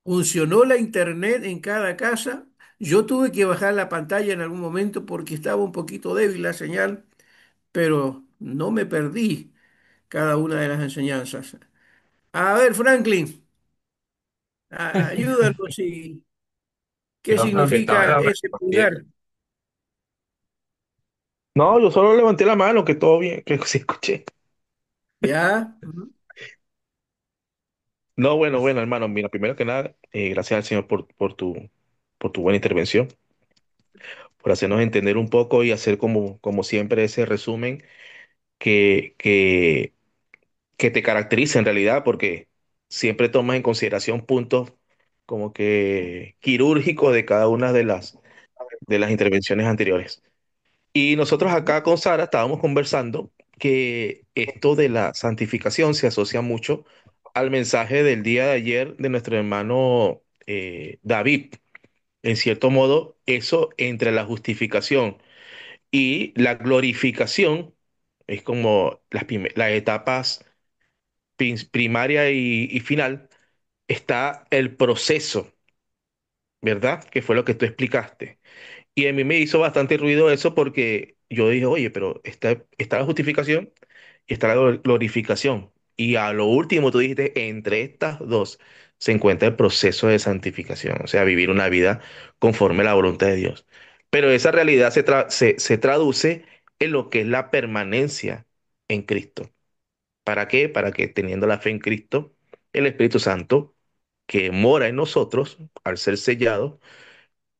¿Funcionó la internet en cada casa? Yo tuve que bajar la pantalla en algún momento porque estaba un poquito débil la señal, pero no me perdí cada una de las enseñanzas. A ver, Franklin, ayúdanos y ¿qué No, no, que estaba significa era ese pulgar? respondiendo. No, yo solo levanté la mano, que todo bien, que sí escuché. ¿Ya? Ujú. No, bueno, hermano, mira, primero que nada, gracias al Señor por tu buena intervención, por hacernos entender un poco y hacer como siempre ese resumen que, que, que te caracteriza en realidad, porque siempre tomas en consideración puntos como que quirúrgicos de cada una de las intervenciones anteriores. Y nosotros Ujú. acá con Sara estábamos conversando que esto de la santificación se asocia mucho al mensaje del día de ayer de nuestro hermano David. En cierto modo, eso entre la justificación y la glorificación es como las etapas primaria y final, está el proceso, ¿verdad? Que fue lo que tú explicaste. Y a mí me hizo bastante ruido eso porque yo dije, oye, pero está la justificación y está la glorificación. Y a lo último tú dijiste, entre estas dos se encuentra el proceso de santificación, o sea, vivir una vida conforme a la voluntad de Dios. Pero esa realidad se traduce en lo que es la permanencia en Cristo. ¿Para qué? Para que teniendo la fe en Cristo, el Espíritu Santo, que mora en nosotros, al ser sellado,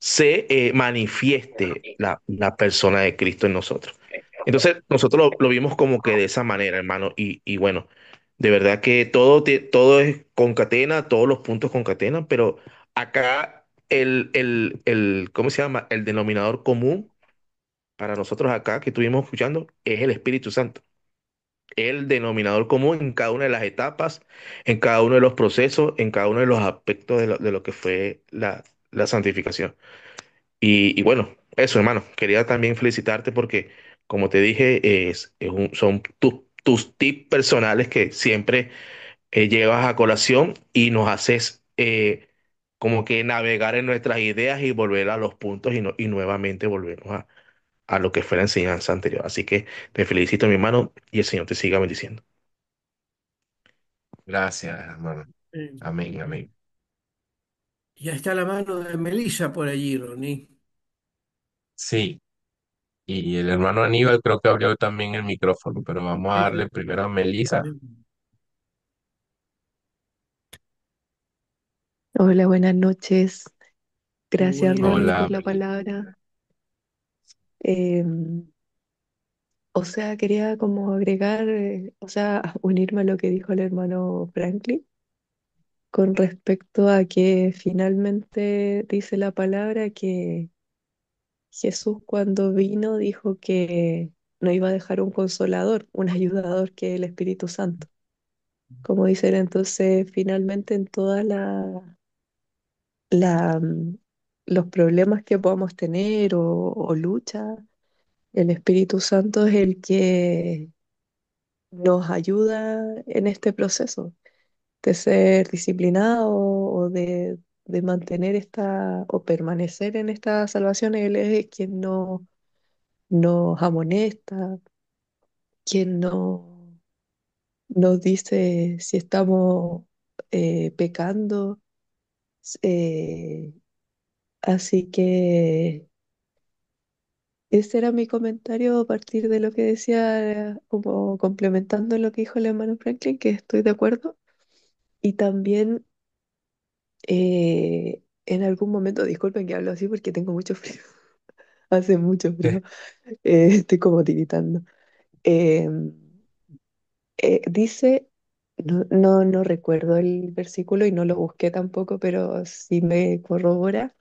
se manifieste la persona de Cristo en nosotros. Entonces, nosotros lo vimos como que de esa manera, hermano, y bueno, de verdad que todo es concatena, todos los puntos concatenan, pero acá ¿cómo se llama? El denominador común para nosotros acá que estuvimos escuchando es el Espíritu Santo. El denominador común en cada una de las etapas, en cada uno de los procesos, en cada uno de los aspectos de lo que fue la santificación. Y bueno, eso, hermano. Quería también felicitarte porque, como te dije, son tus tips personales que siempre llevas a colación y nos haces como que navegar en nuestras ideas y volver a los puntos y nuevamente volvernos a lo que fue la enseñanza anterior. Así que te felicito, mi hermano, y el Señor te siga bendiciendo. Gracias, hermano. Eh, Amén, amén. Ya está la mano de Melissa por allí, Ronnie. Sí, y el hermano Aníbal creo que abrió también el micrófono, pero vamos a Eh, darle primero a Melissa. Hola, buenas noches. Gracias, Buenas Ronnie, Hola, por la noches. Melissa. palabra. O sea, quería como agregar, o sea, unirme a lo que dijo el hermano Franklin con respecto a que finalmente dice la palabra que Jesús cuando vino dijo que no iba a dejar un consolador, un ayudador que es el Espíritu Santo. Como dicen, entonces finalmente en toda la, mm, los problemas que podamos tener o luchas, el Espíritu Santo es el que nos ayuda en este proceso de ser disciplinado o de mantener esta o permanecer en esta salvación. Él es quien nos amonesta, quien nos dice si estamos pecando. eh, Así que ese era mi comentario a partir de lo que decía, como complementando lo que dijo el hermano Franklin, que estoy de acuerdo. Y también en algún momento, disculpen que hablo así porque tengo mucho frío, hace mucho frío. Estoy como tiritando. Eh, dice, no recuerdo el versículo y no lo busqué tampoco, pero sí me corrobora.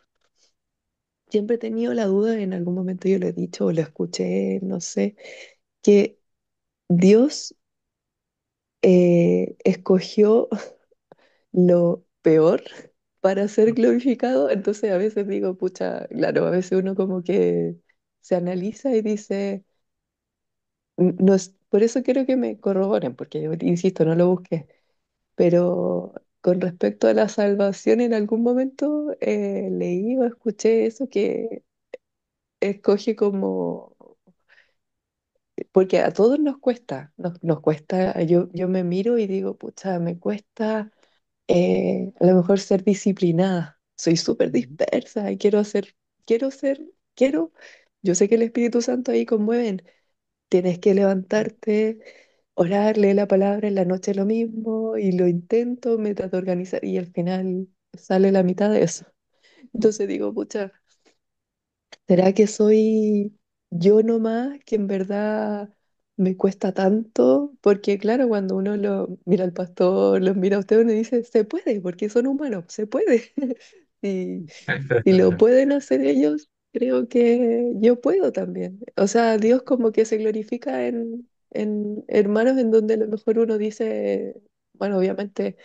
Siempre he tenido la duda, en algún momento yo lo he dicho o lo escuché, no sé, que Dios escogió lo peor para ser glorificado. Entonces a veces digo, pucha, claro, a veces uno como que se analiza y dice, no es, por eso quiero que me corroboren, porque yo insisto, no lo busqué, pero con respecto a la salvación, en algún momento leí o escuché eso que escoge como, porque a todos nos cuesta, nos cuesta, yo me miro y digo, pucha, me cuesta a lo mejor ser disciplinada. Soy súper dispersa y quiero ser, quiero, yo sé que el Espíritu Santo ahí conmueven. Tienes que levantarte, orar, leer la palabra en la noche lo mismo y lo intento, me trato de organizar y al final sale la mitad de eso. Entonces digo, pucha, ¿será que soy yo nomás que en verdad me cuesta tanto? Porque claro, cuando uno lo mira al pastor, los mira a usted, uno dice, se puede, porque son humanos, se puede. Y, y lo pueden hacer ellos, creo que yo puedo también. O sea, Dios como que se glorifica en hermanos en donde a lo mejor uno dice, bueno, obviamente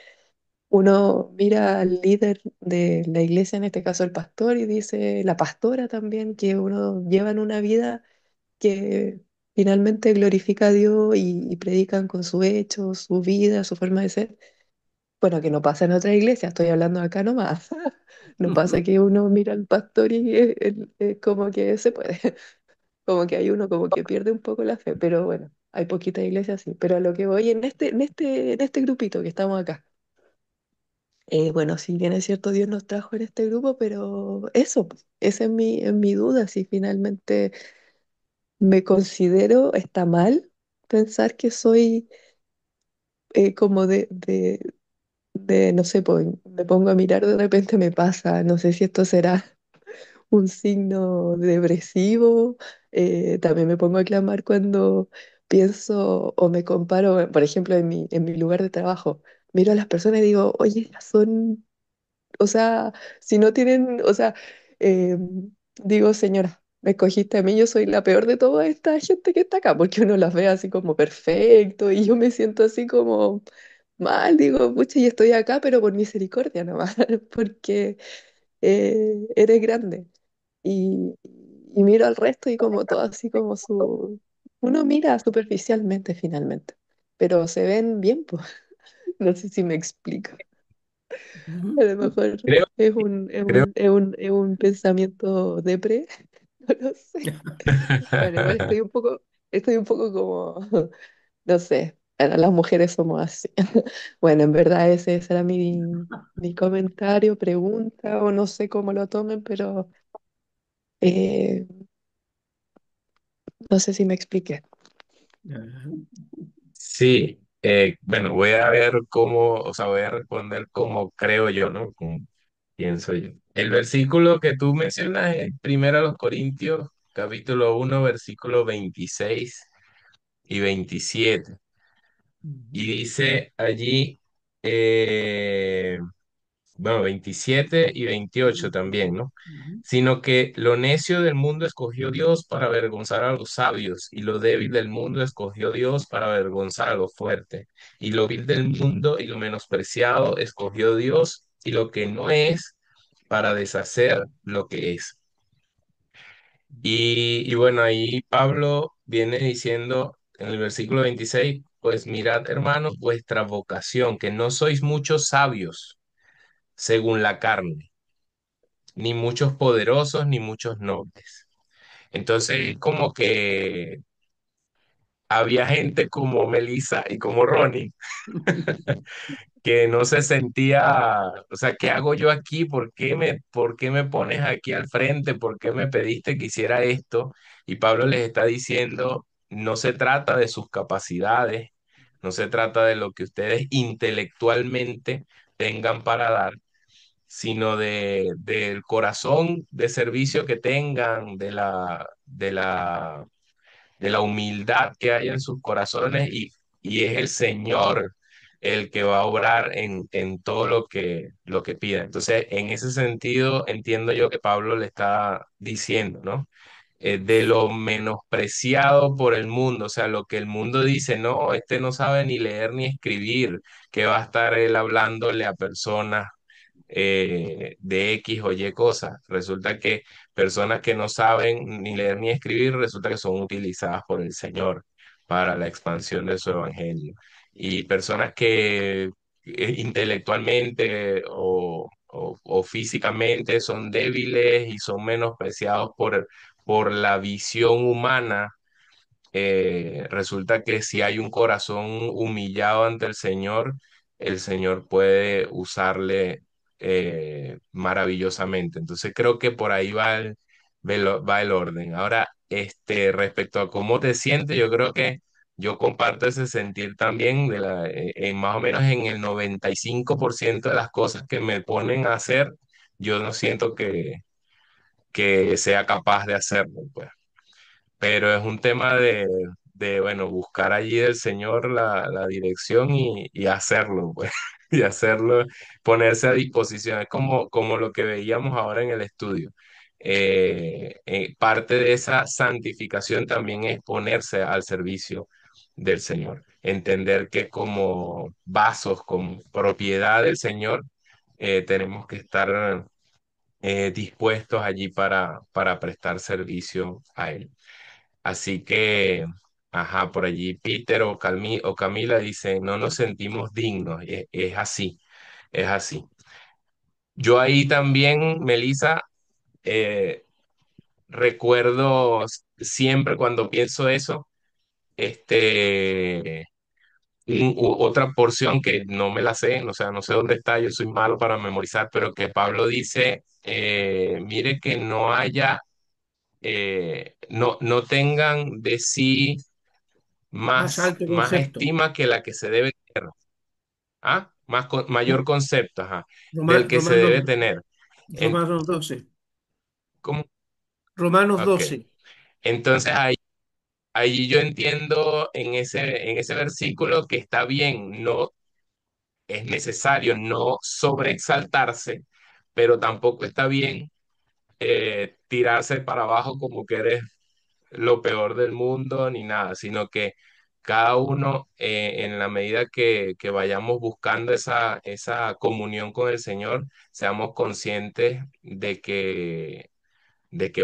uno mira al líder de la iglesia, en este caso el pastor, y dice la pastora también, que uno llevan una vida que finalmente glorifica a Dios y predican con su hecho, su vida, su forma de ser. Bueno, que no pasa en otra iglesia, estoy hablando acá nomás. No pasa que uno mira al pastor y como que se puede, como que hay uno como que pierde un poco la fe, pero bueno, hay poquitas iglesias así. Pero a lo que voy en este grupito que estamos acá. Bueno, si bien es cierto, Dios nos trajo en este grupo, pero eso, pues, esa es mi duda, si finalmente me considero, está mal pensar que soy como no sé, pues, me pongo a mirar, de repente me pasa, no sé si esto será un signo depresivo, también me pongo a clamar cuando pienso o me comparo, por ejemplo, en mi lugar de trabajo, miro a las personas y digo, oye, son, o sea, si no tienen, o sea, eh, digo, señora, me escogiste a mí, yo soy la peor de toda esta gente que está acá, porque uno las ve así como perfecto y yo me siento así como mal, digo, pucha, y estoy acá, pero por misericordia nomás, porque eres grande. Y miro al resto y como todo así como su... Uno mira superficialmente finalmente, pero se ven bien, pues. No sé si me explico. A lo mejor Creo, creo. es un pensamiento depre, no lo sé. Bueno, igual estoy un poco como, no sé, bueno, las mujeres somos así. Bueno, en verdad ese era mi comentario, pregunta, o no sé cómo lo tomen, pero eh, no sé si me expliqué. Ajá. Sí, bueno, voy a ver cómo, o sea, voy a responder como creo yo, ¿no? Como pienso yo. El versículo que tú mencionas es primero los Corintios, capítulo 1, versículo 26 y 27. Y dice allí, eh, bueno, 27 y 28 también, ¿no? Sino que lo necio del mundo escogió Dios para avergonzar a los sabios, y lo débil del mundo escogió Dios para avergonzar a lo fuerte, y lo vil del mundo y lo menospreciado escogió Dios, y lo que no es para deshacer lo que es. Y bueno, ahí Pablo viene diciendo en el versículo 26, pues mirad, hermanos, vuestra vocación, que no sois muchos sabios según la carne, ni muchos poderosos, ni muchos nobles. Entonces, como que había gente como Melissa y como Ronnie que no se sentía, o sea, ¿qué hago yo aquí? ¿Por qué me pones aquí al frente? ¿Por qué me pediste que hiciera esto? Y Pablo les está diciendo, no se trata de sus capacidades, no se trata de lo que ustedes intelectualmente tengan para dar, sino del corazón de servicio que tengan, de la humildad que hay en sus corazones y es el Señor el que va a obrar en todo lo que pida. Entonces, en ese sentido, entiendo yo que Pablo le está diciendo, ¿no? De lo menospreciado por el mundo, o sea, lo que el mundo dice, no, este no sabe ni leer ni escribir, que va a estar él hablándole a personas de X o Y cosas. Resulta que personas que no saben ni leer ni escribir, resulta que son utilizadas por el Señor para la expansión de su evangelio. Y personas que intelectualmente o físicamente son débiles y son menospreciados por la visión humana, resulta que si hay un corazón humillado ante el Señor puede usarle maravillosamente. Entonces creo que por ahí va el orden. Ahora, respecto a cómo te sientes, yo creo que yo comparto ese sentir también más o menos en el 95% de las cosas que me ponen a hacer, yo no siento que sea capaz de hacerlo, pues, pero es un tema bueno, buscar allí del Señor la dirección y hacerlo, pues, y hacerlo, ponerse a disposición. Es como lo que veíamos ahora en el estudio. Parte de esa santificación también es ponerse al servicio del Señor. Entender que como vasos, como propiedad del Señor, tenemos que estar dispuestos allí para prestar servicio a Él. Así que, ajá, por allí Peter o Camila dicen, no nos sentimos dignos. Y es así, es así. Yo ahí también, Melissa, eh, recuerdo siempre cuando pienso eso, este, otra porción que no me la sé, o sea, no sé dónde está, yo soy malo para memorizar, pero que Pablo dice, mire que no haya, no tengan de sí Más alto más concepto. estima que la que se debe tener, ¿ah? Mayor concepto, ajá, del que se Romanos, debe tener. Ent- Romanos 12. ¿Cómo? Romanos Ok. 12. Entonces ahí yo entiendo en ese versículo que está bien, no es necesario no sobreexaltarse, pero tampoco está bien tirarse para abajo como que eres lo peor del mundo ni nada, sino que cada uno en la medida que vayamos buscando esa comunión con el Señor, seamos conscientes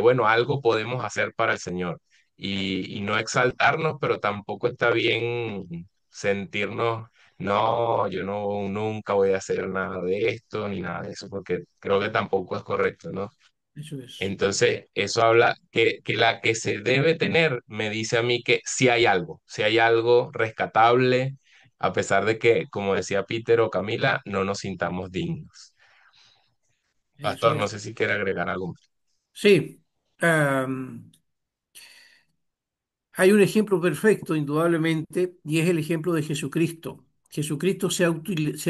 bueno, algo podemos hacer para el Señor y no exaltarnos, pero tampoco está bien sentirnos, no, yo no, nunca voy a hacer nada de esto ni nada de eso, porque creo que tampoco es correcto, ¿no? Eso es. Entonces, eso habla que la que se debe tener me dice a mí que si hay algo rescatable, a pesar de que, como decía Peter o Camila, no nos sintamos dignos. Eso Pastor, no es. sé si quiere agregar algo más. Sí. Hay un ejemplo perfecto, indudablemente, y es el ejemplo de Jesucristo. Jesucristo se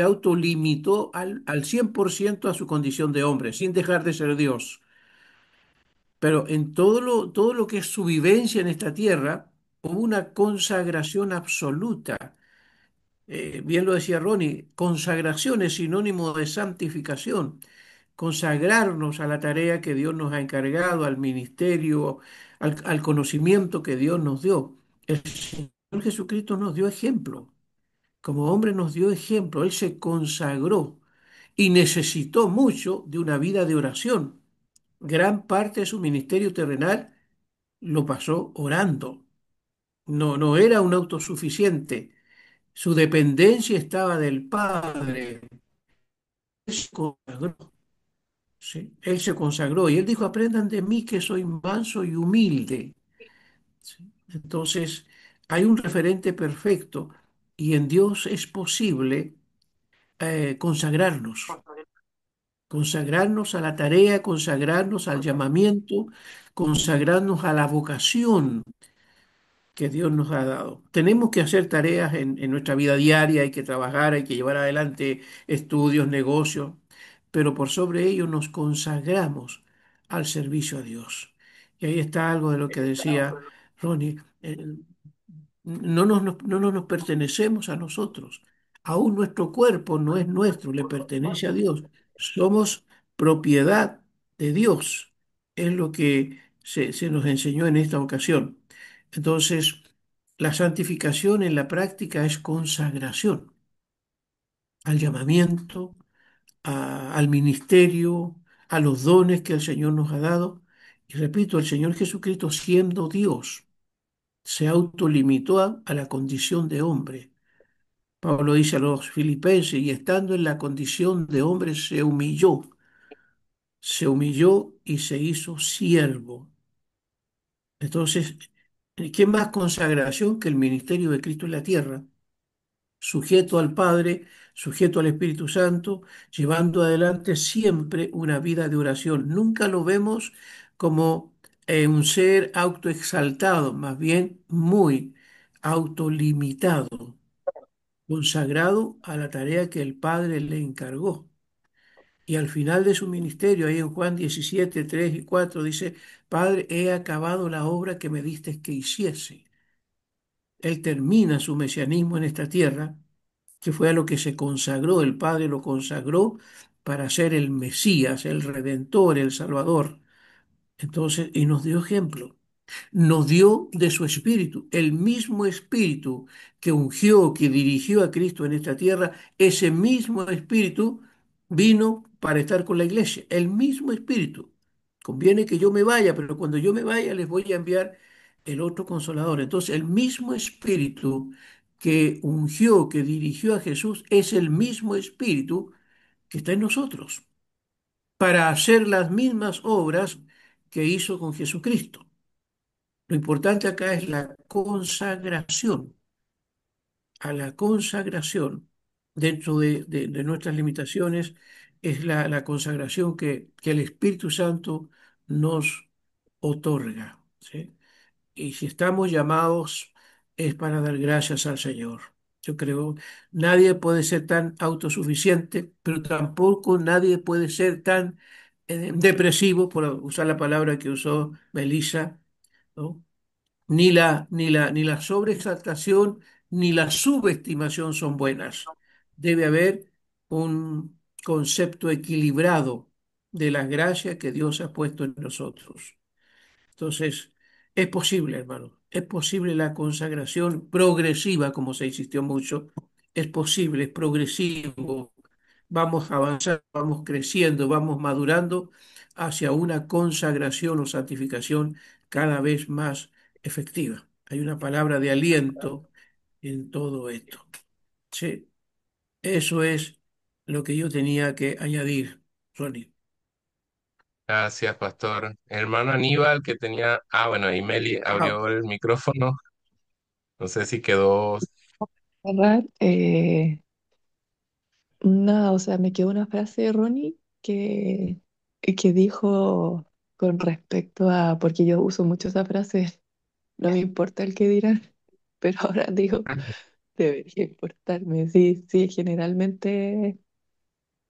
autolimitó al 100% a su condición de hombre, sin dejar de ser Dios. Pero en todo lo que es su vivencia en esta tierra, hubo una consagración absoluta. Bien lo decía Ronnie, consagración es sinónimo de santificación. Consagrarnos a la tarea que Dios nos ha encargado, al ministerio, al conocimiento que Dios nos dio. El Señor Jesucristo nos dio ejemplo. Como hombre nos dio ejemplo. Él se consagró y necesitó mucho de una vida de oración. Gran parte de su ministerio terrenal lo pasó orando. No era un autosuficiente. Su dependencia estaba del Padre. Él se consagró, ¿sí? Él se consagró y él dijo, aprendan de mí que soy manso y humilde. ¿Sí? Entonces, hay un referente perfecto y en Dios es posible consagrarnos, consagrarnos a la tarea, consagrarnos al llamamiento, consagrarnos a la vocación que Dios nos ha dado. Tenemos que hacer tareas en nuestra vida diaria, hay que trabajar, hay que llevar adelante estudios, negocios, pero por sobre ello nos consagramos al servicio a Dios. Y ahí está algo de lo que decía Ronnie. No nos pertenecemos a nosotros. Aún nuestro cuerpo no es nuestro, le pertenece a Dios. Somos propiedad de Dios. Es lo que se nos enseñó en esta ocasión. Entonces, la santificación en la práctica es consagración al llamamiento, al ministerio, a los dones que el Señor nos ha dado. Y repito, el Señor Jesucristo, siendo Dios, se autolimitó a la condición de hombre. Pablo dice a los filipenses, y estando en la condición de hombre, se humilló y se hizo siervo. Entonces, ¿qué más consagración que el ministerio de Cristo en la tierra? Sujeto al Padre, sujeto al Espíritu Santo, llevando adelante siempre una vida de oración. Nunca lo vemos como un ser autoexaltado, más bien muy autolimitado, consagrado a la tarea que el Padre le encargó. Y al final de su ministerio, ahí en Juan 17 3 y 4 dice, Padre, he acabado la obra que me diste que hiciese. Él termina su mesianismo en esta tierra, que fue a lo que se consagró, el Padre lo consagró para ser el Mesías, el Redentor, el Salvador. Entonces, y nos dio ejemplo, nos dio de su espíritu, el mismo espíritu que ungió, que dirigió a Cristo en esta tierra, ese mismo espíritu vino para estar con la iglesia, el mismo espíritu. Conviene que yo me vaya, pero cuando yo me vaya les voy a enviar el otro consolador. Entonces, el mismo espíritu que ungió, que dirigió a Jesús, es el mismo espíritu que está en nosotros para hacer las mismas obras que hizo con Jesucristo. Lo importante acá es la consagración, a la consagración dentro de nuestras limitaciones, es la consagración que el Espíritu Santo nos otorga, ¿sí? Y si estamos llamados es para dar gracias al Señor. Yo creo, nadie puede ser tan autosuficiente, pero tampoco nadie puede ser tan depresivo, por usar la palabra que usó Melissa, ¿no? Ni la sobreexaltación ni la subestimación son buenas. Debe haber un concepto equilibrado de la gracia que Dios ha puesto en nosotros. Entonces, es posible, hermano, es posible la consagración progresiva, como se insistió mucho, es posible, es progresivo. Vamos avanzando, vamos creciendo, vamos madurando hacia una consagración o santificación cada vez más efectiva. Hay una palabra de aliento en todo esto. Sí, eso es lo que yo tenía que añadir, Ronnie. Gracias, pastor. Hermano Aníbal, que tenía... Ah, bueno, y Meli Ah, abrió el micrófono. No sé si quedó... Cerrar, o sea, me quedó una frase de Ronnie que dijo con respecto a, porque yo uso mucho esa frase, no me importa el que dirán, pero ahora digo, debería importarme, sí, sí, generalmente,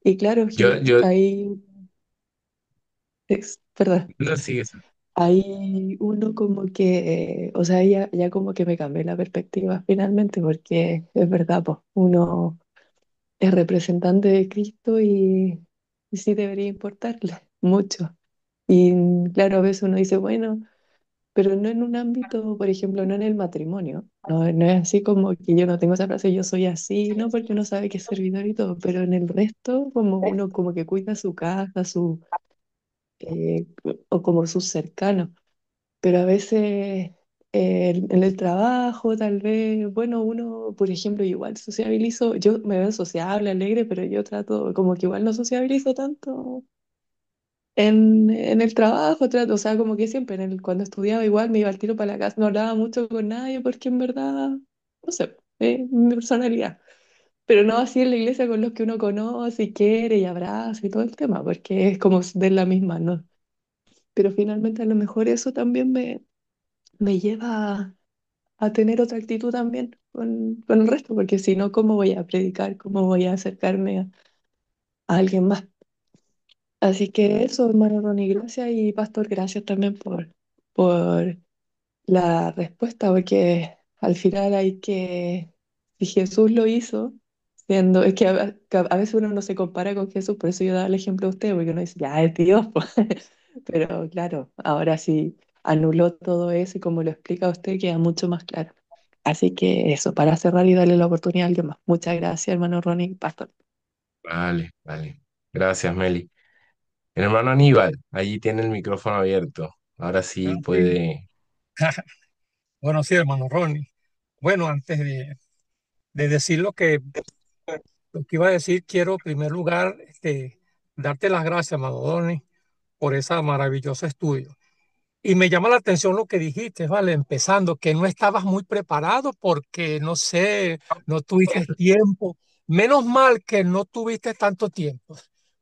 y claro, Yo, ahí, perdón, no, sigue. ahí uno como que, o sea, ya como que me cambié la perspectiva finalmente, porque es verdad, pues, uno es representante de Cristo y sí debería importarle mucho. Y claro, a veces uno dice, bueno, pero no en un ámbito, por ejemplo, no en el matrimonio. No, no es así como que yo no tengo esa frase, yo soy así, no porque uno sabe que es servidor y todo, pero en el resto, como uno como que cuida su casa, eh, o como sus cercanos. Pero a veces en el trabajo, tal vez, bueno, uno, por ejemplo, igual sociabilizo, yo me veo sociable, alegre, pero yo trato, como que igual no sociabilizo tanto en el trabajo, trato, o sea, como que siempre, cuando estudiaba igual me iba al tiro para la casa, no hablaba mucho con nadie porque en verdad, no sé, mi personalidad. Pero no así en la iglesia con los que uno conoce y quiere y abraza y todo el tema, porque es como de la misma, ¿no? Pero finalmente a lo mejor eso también me lleva a tener otra actitud también con el resto, porque si no, ¿cómo voy a predicar? ¿Cómo voy a acercarme a alguien más? Así que eso, hermano Ronnie, gracias y pastor, gracias también por la respuesta, porque al final hay que, si Jesús lo hizo, siendo, es que a veces uno no se compara con Jesús, por eso yo daba el ejemplo de usted, porque uno dice, ya es Dios, pues. Pero claro, ahora sí anuló todo eso y como lo explica usted, queda mucho más claro. Así que eso, para cerrar y darle la oportunidad a alguien más. Muchas gracias, hermano Ronnie, pastor. Vale, vale. Gracias, Meli. El hermano Aníbal, allí tiene el micrófono abierto. Ahora sí Sí. puede. Bueno, sí, hermano Ronnie. Bueno, antes de decir lo que iba a decir, quiero en primer lugar darte las gracias, hermano Ronnie, por ese maravilloso estudio. Y me llama la atención lo que dijiste, ¿vale? Empezando, que no estabas muy preparado porque, no sé, no tuviste tiempo. Menos mal que no tuviste tanto tiempo.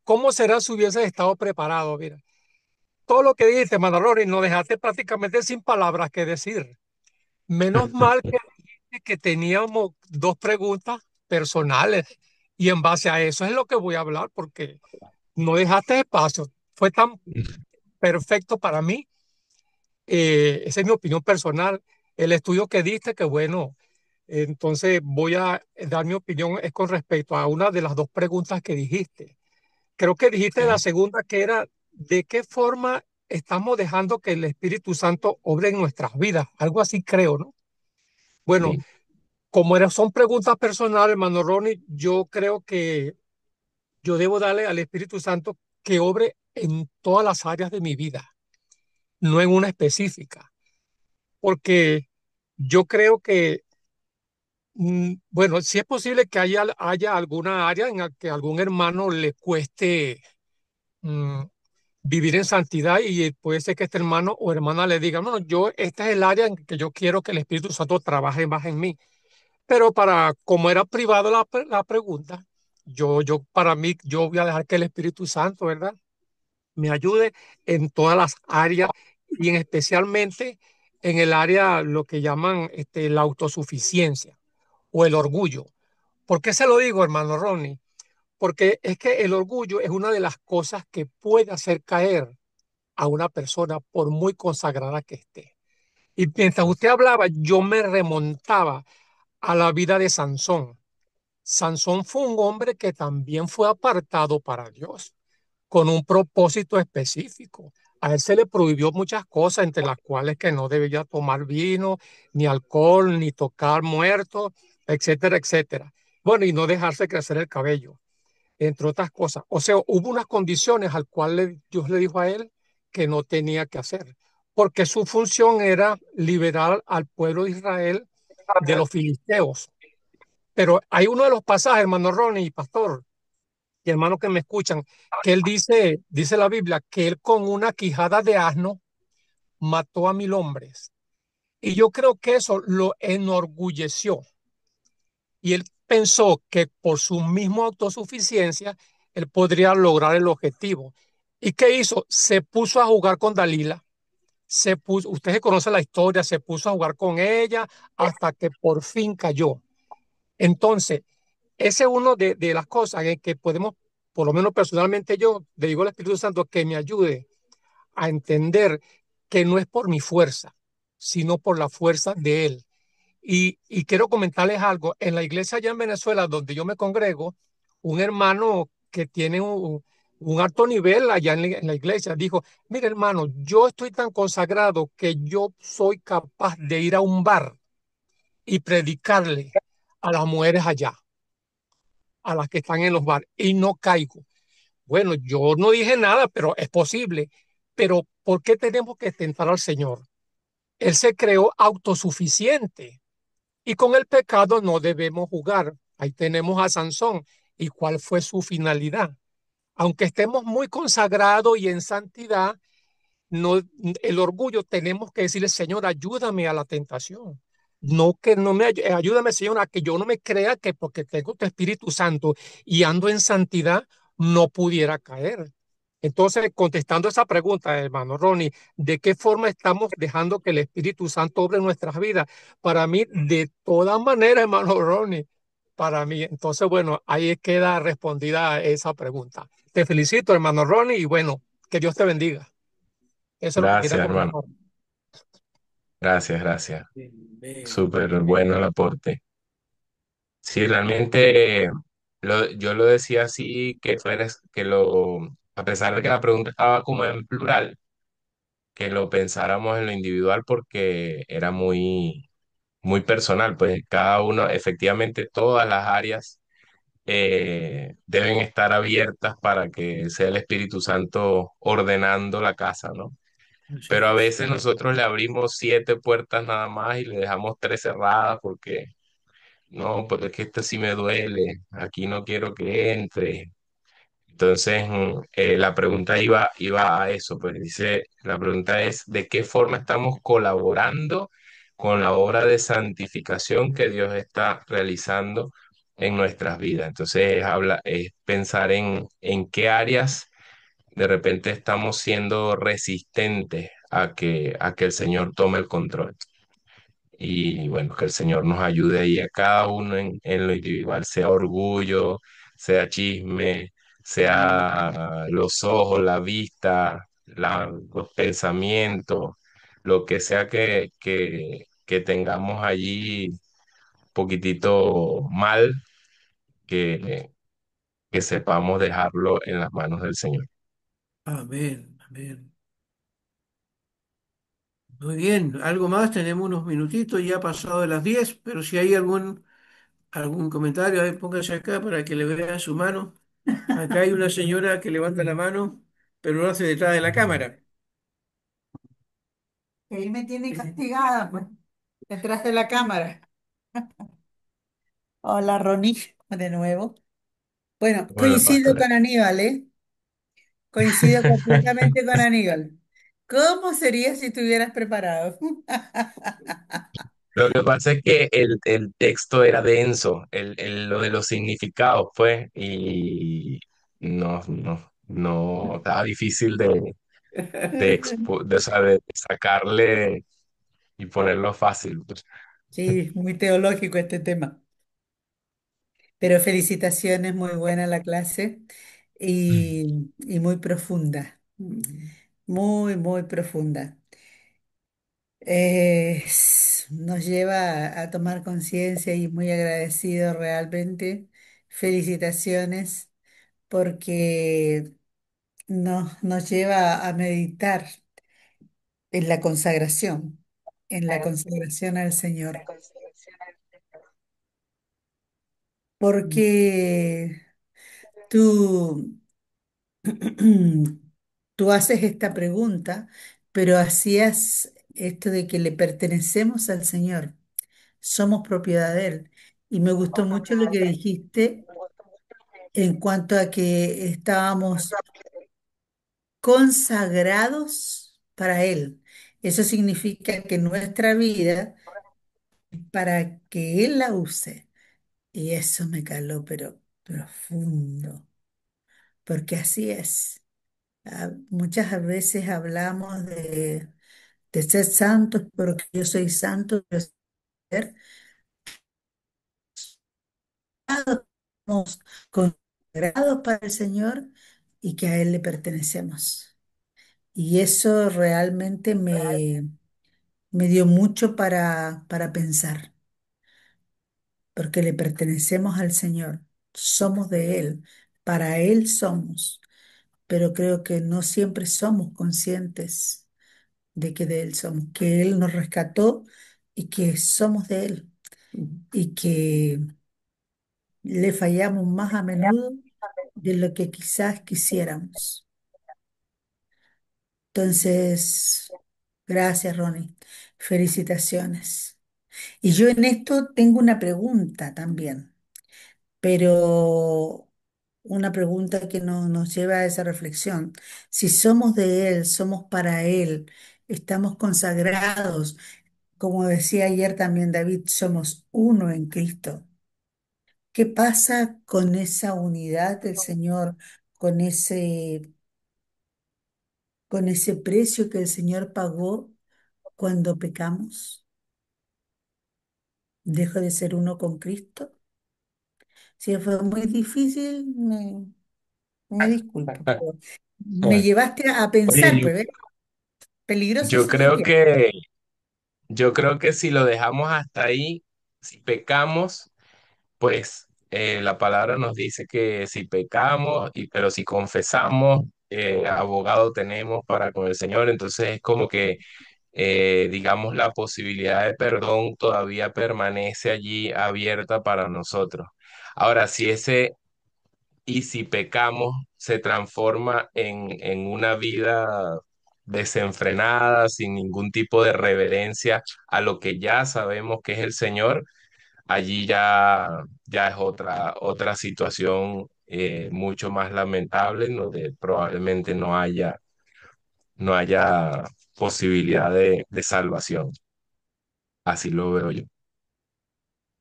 ¿Cómo será si hubieses estado preparado? Mira, todo lo que dijiste, hermano Ronnie, nos dejaste prácticamente sin palabras que decir. Menos mal que dijiste que teníamos dos preguntas personales y en base a eso es lo que voy a hablar porque no dejaste espacio. Fue tan perfecto para mí. Esa es mi opinión personal. El estudio que diste, que bueno, entonces voy a dar mi opinión es con respecto a una de las dos preguntas que dijiste. Creo que dijiste la Ok, segunda que era ¿de qué forma estamos dejando que el Espíritu Santo obre en nuestras vidas? Algo así creo, ¿no? Bueno, ok, como son preguntas personales, hermano Ronnie, yo creo que yo debo darle al Espíritu Santo que obre en todas las áreas de mi vida, no en una específica, porque yo creo que, bueno, si es posible que haya alguna área en la que a algún hermano le cueste mm, vivir en santidad y puede ser que este hermano o hermana le diga, no, yo, esta es el área en que yo quiero que el Espíritu Santo trabaje más en mí. Pero como era privado la pregunta, para mí, yo voy a dejar que el Espíritu Santo, ¿verdad? Me ayude en todas las áreas y especialmente en el área, lo que llaman la autosuficiencia o el orgullo. ¿Por qué se lo digo, hermano Ronnie? Porque es que el orgullo es una de las cosas que puede hacer caer a una persona por muy consagrada que esté. Y mientras usted hablaba, yo me remontaba a la vida de Sansón. Sansón fue un hombre que también fue apartado para Dios, con un propósito específico. A él se le prohibió muchas cosas, entre las cuales que no debía tomar vino, ni alcohol, ni tocar muertos, etcétera, etcétera. Bueno, y no dejarse crecer el cabello, entre otras cosas. O sea, hubo unas condiciones al cual Dios le dijo a él que no tenía que hacer, porque su función era liberar al pueblo de Israel de los filisteos. Pero hay uno de los pasajes, hermano Ronnie y pastor, y hermanos que me escuchan, que él dice la Biblia, que él con una quijada de asno mató a 1000 hombres. Y yo creo que eso lo enorgulleció. Y él pensó que por su misma autosuficiencia, él podría lograr el objetivo. ¿Y qué hizo? Se puso a jugar con Dalila. Usted se conoce la historia, se puso a jugar con ella hasta que por fin cayó. Entonces, ese es uno de las cosas en que podemos, por lo menos personalmente yo, le digo al Espíritu Santo que me ayude a entender que no es por mi fuerza, sino por la fuerza de Él. Y quiero comentarles algo. En la iglesia allá en Venezuela, donde yo me congrego, un hermano que tiene un alto nivel allá en la iglesia dijo, mire hermano, yo estoy tan consagrado que yo soy capaz de ir a un bar y predicarle a las mujeres allá, a las que están en los bares, y no caigo. Bueno, yo no dije nada, pero es posible. Pero ¿por qué tenemos que tentar al Señor? Él se creó autosuficiente y con el pecado no debemos jugar. Ahí tenemos a Sansón. ¿Y cuál fue su finalidad? Aunque estemos muy consagrados y en santidad, no, el orgullo tenemos que decirle, Señor, ayúdame a la tentación. No que no me ayúdame, Señor, a que yo no me crea que porque tengo tu Espíritu Santo y ando en santidad, no pudiera caer. Entonces, contestando esa pregunta, hermano Ronnie, ¿de qué forma estamos dejando que el Espíritu Santo obre en nuestras vidas? Para mí, de todas maneras, hermano Ronnie, para mí. Entonces, bueno, ahí queda respondida esa pregunta. te felicito, hermano Ronnie, y bueno, que Dios te bendiga. Eso es lo que quería Gracias, hermano. comentar. Gracias, gracias. Amén. Súper bueno el aporte. Sí, realmente yo lo decía así, a pesar de que la pregunta estaba como en plural, que lo pensáramos en lo individual porque era muy personal, pues cada uno, efectivamente, todas las áreas deben estar abiertas para que sea el Espíritu Santo ordenando la casa, ¿no? Así Pero a es. veces nosotros le abrimos 7 puertas nada más y le dejamos 3 cerradas porque no, porque es que esta sí me duele, aquí no quiero que entre. Entonces, la pregunta iba a eso, pues dice, la pregunta es, ¿de qué forma estamos colaborando con la obra de santificación que Dios está realizando en nuestras vidas? Entonces, es pensar en qué áreas de repente estamos siendo resistentes a que el Señor tome el control. Y bueno, que el Señor nos ayude ahí a cada uno en lo individual, sea orgullo, sea chisme, sea los ojos, la vista, los pensamientos, lo que sea que tengamos allí poquitito mal, que, que sepamos dejarlo en las manos del Señor. Amén. Amén. Muy bien. ¿Algo más? Tenemos unos minutitos, ya ha pasado de las 10, pero si hay algún comentario, a ver, póngase acá para que le vean su mano. Acá hay una señora que levanta la mano, pero lo hace detrás de la cámara. Que ahí me tiene castigada, pues, detrás de la cámara. Hola, Ronnie, de nuevo. Bueno, Hola, coincido pastora. con Aníbal, ¿eh? Coincido completamente con Aníbal. ¿Cómo sería si estuvieras preparado? Lo que pasa es que el texto era denso, lo de los significados, pues, y no, estaba difícil o sea, de sacarle y ponerlo fácil, pues. Sí, muy teológico este tema. Pero felicitaciones, muy buena la clase y muy profunda. Muy, muy profunda. Nos lleva a tomar conciencia y muy agradecido realmente. Felicitaciones porque nos lleva a meditar en la consagración al Señor. Porque tú, tú haces esta pregunta, pero hacías esto de que le pertenecemos al Señor, somos propiedad de Él. Y me gustó mucho lo que dijiste en cuanto a que estábamos consagrados para Él. Eso significa que nuestra vida, para que Él la use, y eso me caló, pero profundo, porque así es. Muchas veces hablamos de ser santos, porque yo soy santo, pero ser somos consagrados para el Señor y que a Él le pertenecemos. Y eso realmente me dio mucho para pensar, porque le pertenecemos al Señor, somos de Él, para Él somos, pero creo que no siempre somos conscientes de que de Él somos, que Él nos rescató y que somos de Él y que le fallamos más a menudo de lo que quizás quisiéramos. Entonces, gracias, Ronnie. Felicitaciones. Y yo en esto tengo una pregunta también, pero una pregunta que nos lleva a esa reflexión. Si somos de Él, somos para Él, estamos consagrados, como decía ayer también David, somos uno en Cristo. ¿Qué pasa con esa unidad del Señor, con con ese precio que el Señor pagó cuando pecamos? ¿Dejo de ser uno con Cristo? Sí, fue muy difícil, me disculpo, pero me llevaste a Oye, pensar, pues, ¿ves? Peligroso yo sería. creo que, yo creo que si lo dejamos hasta ahí, si pecamos, pues la palabra nos dice que si pecamos, pero si confesamos, abogado tenemos para con el Señor, entonces es como que, digamos, la posibilidad de perdón todavía permanece allí abierta para nosotros. Ahora, y si pecamos, se transforma en una vida desenfrenada, sin ningún tipo de reverencia a lo que ya sabemos que es el Señor, allí ya es otra situación mucho más lamentable, donde probablemente no haya posibilidad de salvación. Así lo veo yo.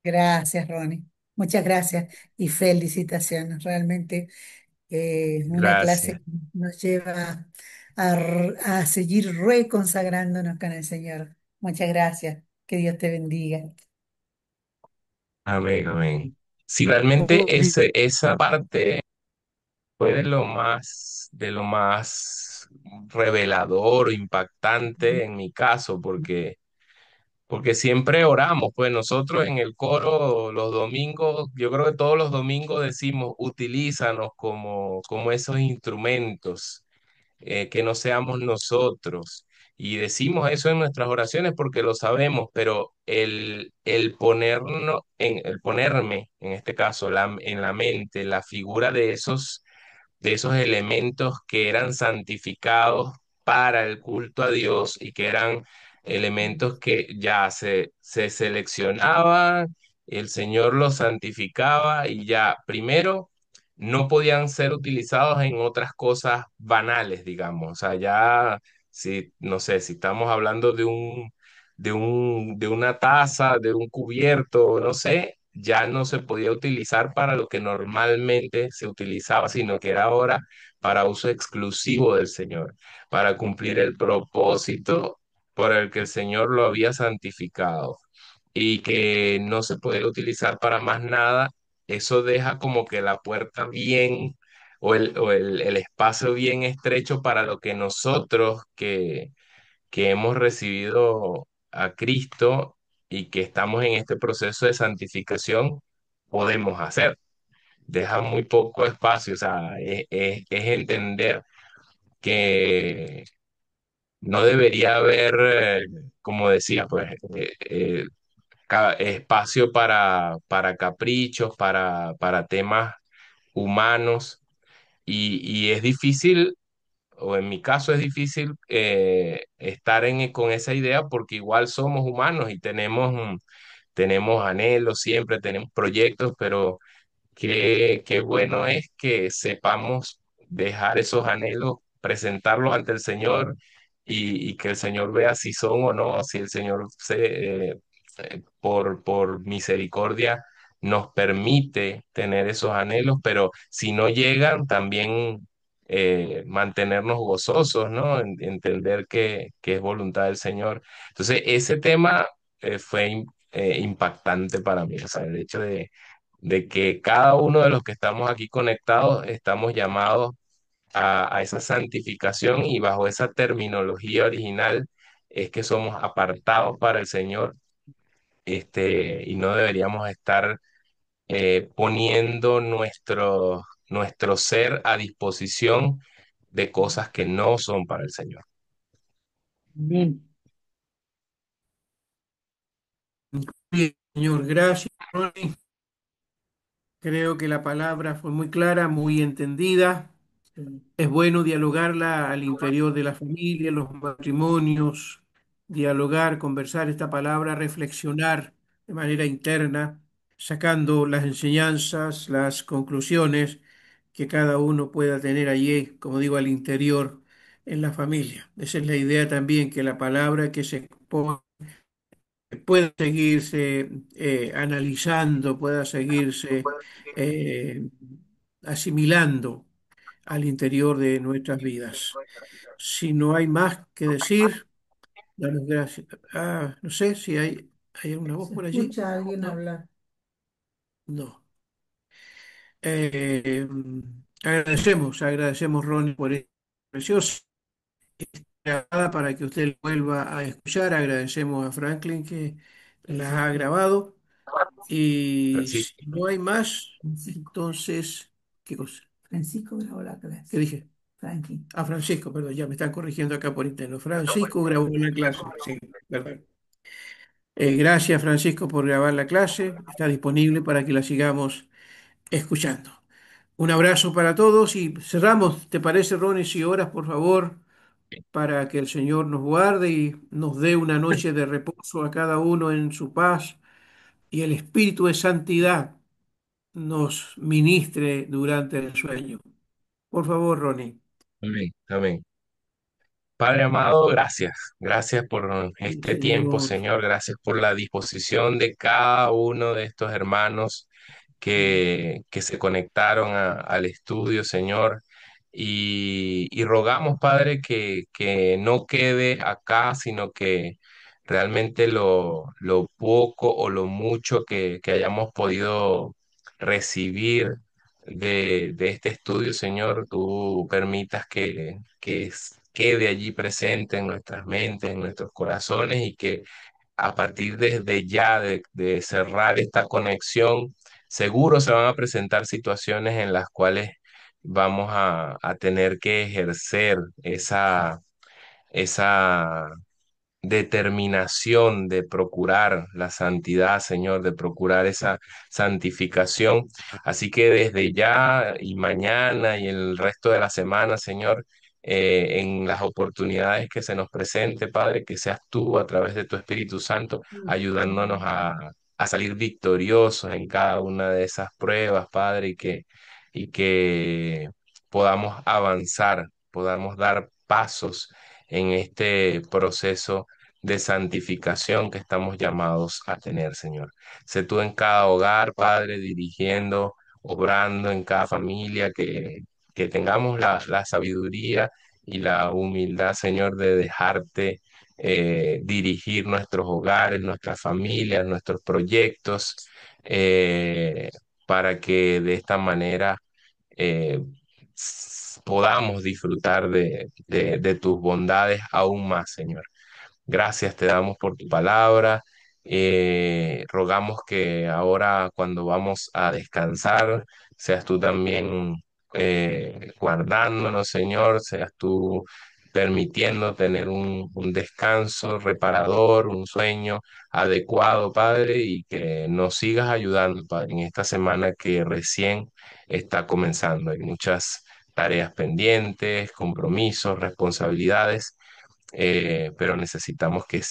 Gracias, Ronnie. Muchas gracias y felicitaciones. Realmente una clase Gracias. que nos lleva a seguir reconsagrándonos con el Señor. Muchas gracias. Que Dios te bendiga. Amén, amén. Si realmente esa parte fue de lo más revelador o impactante en mi caso, porque siempre oramos, pues nosotros en el coro los domingos, yo creo que todos los domingos decimos, utilízanos como esos instrumentos, que no seamos nosotros. Y decimos eso en nuestras oraciones porque lo sabemos, pero el ponerme, en este caso, en la mente, la figura de esos elementos que eran santificados para el culto a Dios y que eran elementos que ya se seleccionaban, el Señor los santificaba y ya primero no podían ser utilizados en otras cosas banales, digamos. O sea, ya, si, no sé, si estamos hablando de una taza, de un cubierto, no sé, ya no se podía utilizar para lo que normalmente se utilizaba, sino que era ahora para uso exclusivo del Señor, para cumplir el propósito por el que el Señor lo había santificado y que no se puede utilizar para más nada. Eso deja como que la puerta bien o el espacio bien estrecho para lo que nosotros que hemos recibido a Cristo y que estamos en este proceso de santificación podemos hacer. Deja muy poco espacio, o sea, es entender que no debería haber, como decía, pues, espacio para caprichos, para temas humanos, y es difícil, o en mi caso es difícil, estar con esa idea porque igual somos humanos y tenemos anhelos, siempre tenemos proyectos, pero qué bueno es que sepamos dejar esos anhelos, presentarlos ante el Señor y que el Señor vea si son o no, si el Señor por misericordia nos permite tener esos anhelos, pero si no llegan, también mantenernos gozosos, ¿no? Entender que es voluntad del Señor. Entonces, ese tema fue impactante para mí, o sea, el hecho de que cada uno de los que estamos aquí conectados estamos llamados a esa santificación y bajo esa terminología original es que somos apartados para el Señor, y no deberíamos estar poniendo nuestro ser a disposición de cosas que no son para el Señor. Amén. Bien, Señor, gracias, Ronnie. Creo que la palabra fue muy clara, muy entendida. Es bueno dialogarla al interior de la familia, los matrimonios, dialogar, conversar esta palabra, reflexionar de manera interna, sacando las enseñanzas, las conclusiones que cada uno pueda tener allí, como digo, al interior en la familia. Esa es la idea también, que la palabra que se expone pueda seguirse analizando, pueda seguirse eh, asimilando al interior de nuestras vidas. Si no hay más que decir, damos gracias. No sé si hay alguna voz ¿Se por allí. escucha a alguien No, hablar? no. Eh, Agradecemos, Ronnie, por esto precioso. Grabada para que usted la vuelva a escuchar. Agradecemos a Franklin que la ha grabado. Y si Francisco. no hay más, entonces, ¿qué cosa? Francisco grabó la clase. ¿Qué dije? Franklin. Ah, Francisco, perdón, ya me están corrigiendo acá por interno. Francisco grabó la clase. Sí, perdón. Gracias, Francisco, por grabar la clase. Está disponible para que la sigamos escuchando. Un abrazo para todos y cerramos. ¿Te parece, Ronnie, si oras, por favor, para que el Señor nos guarde y nos dé una noche de reposo a cada uno en su paz y el espíritu de santidad nos ministre durante el sueño? Por favor, Ronnie. Amén. Amén. Padre amado, gracias. Gracias por Sí, este tiempo, Señor. Señor. Gracias por la disposición de cada uno de estos hermanos que se conectaron al estudio, Señor. Y rogamos, Padre, que no quede acá, sino que realmente lo poco o lo mucho que hayamos podido recibir de este estudio, Señor, tú permitas que quede allí presente en nuestras mentes, en nuestros corazones y que a partir desde ya de cerrar esta conexión, seguro se van a presentar situaciones en las cuales vamos a tener que ejercer esa determinación de procurar la santidad, Señor, de procurar esa santificación. Así que desde ya y mañana y el resto de la semana, Señor, en las oportunidades que se nos presente, Padre, que seas tú a través de tu Espíritu Santo ayudándonos a salir victoriosos en cada una de esas pruebas, Padre, y que podamos avanzar, podamos dar pasos en este proceso de santificación que estamos llamados a tener, Señor. Sé tú en cada hogar, Padre, dirigiendo, obrando en cada familia, que tengamos la sabiduría y la humildad, Señor, de dejarte dirigir nuestros hogares, nuestras familias, nuestros proyectos, eh, para que de esta manera eh, podamos disfrutar de tus bondades aún más, Señor. Gracias te damos por tu palabra. Rogamos que ahora cuando vamos a descansar, seas tú también guardándonos, Señor, seas tú permitiendo tener un descanso reparador, un sueño adecuado, Padre, y que nos sigas ayudando, Padre, en esta semana que recién está comenzando. Hay muchas tareas pendientes, compromisos, responsabilidades, pero necesitamos que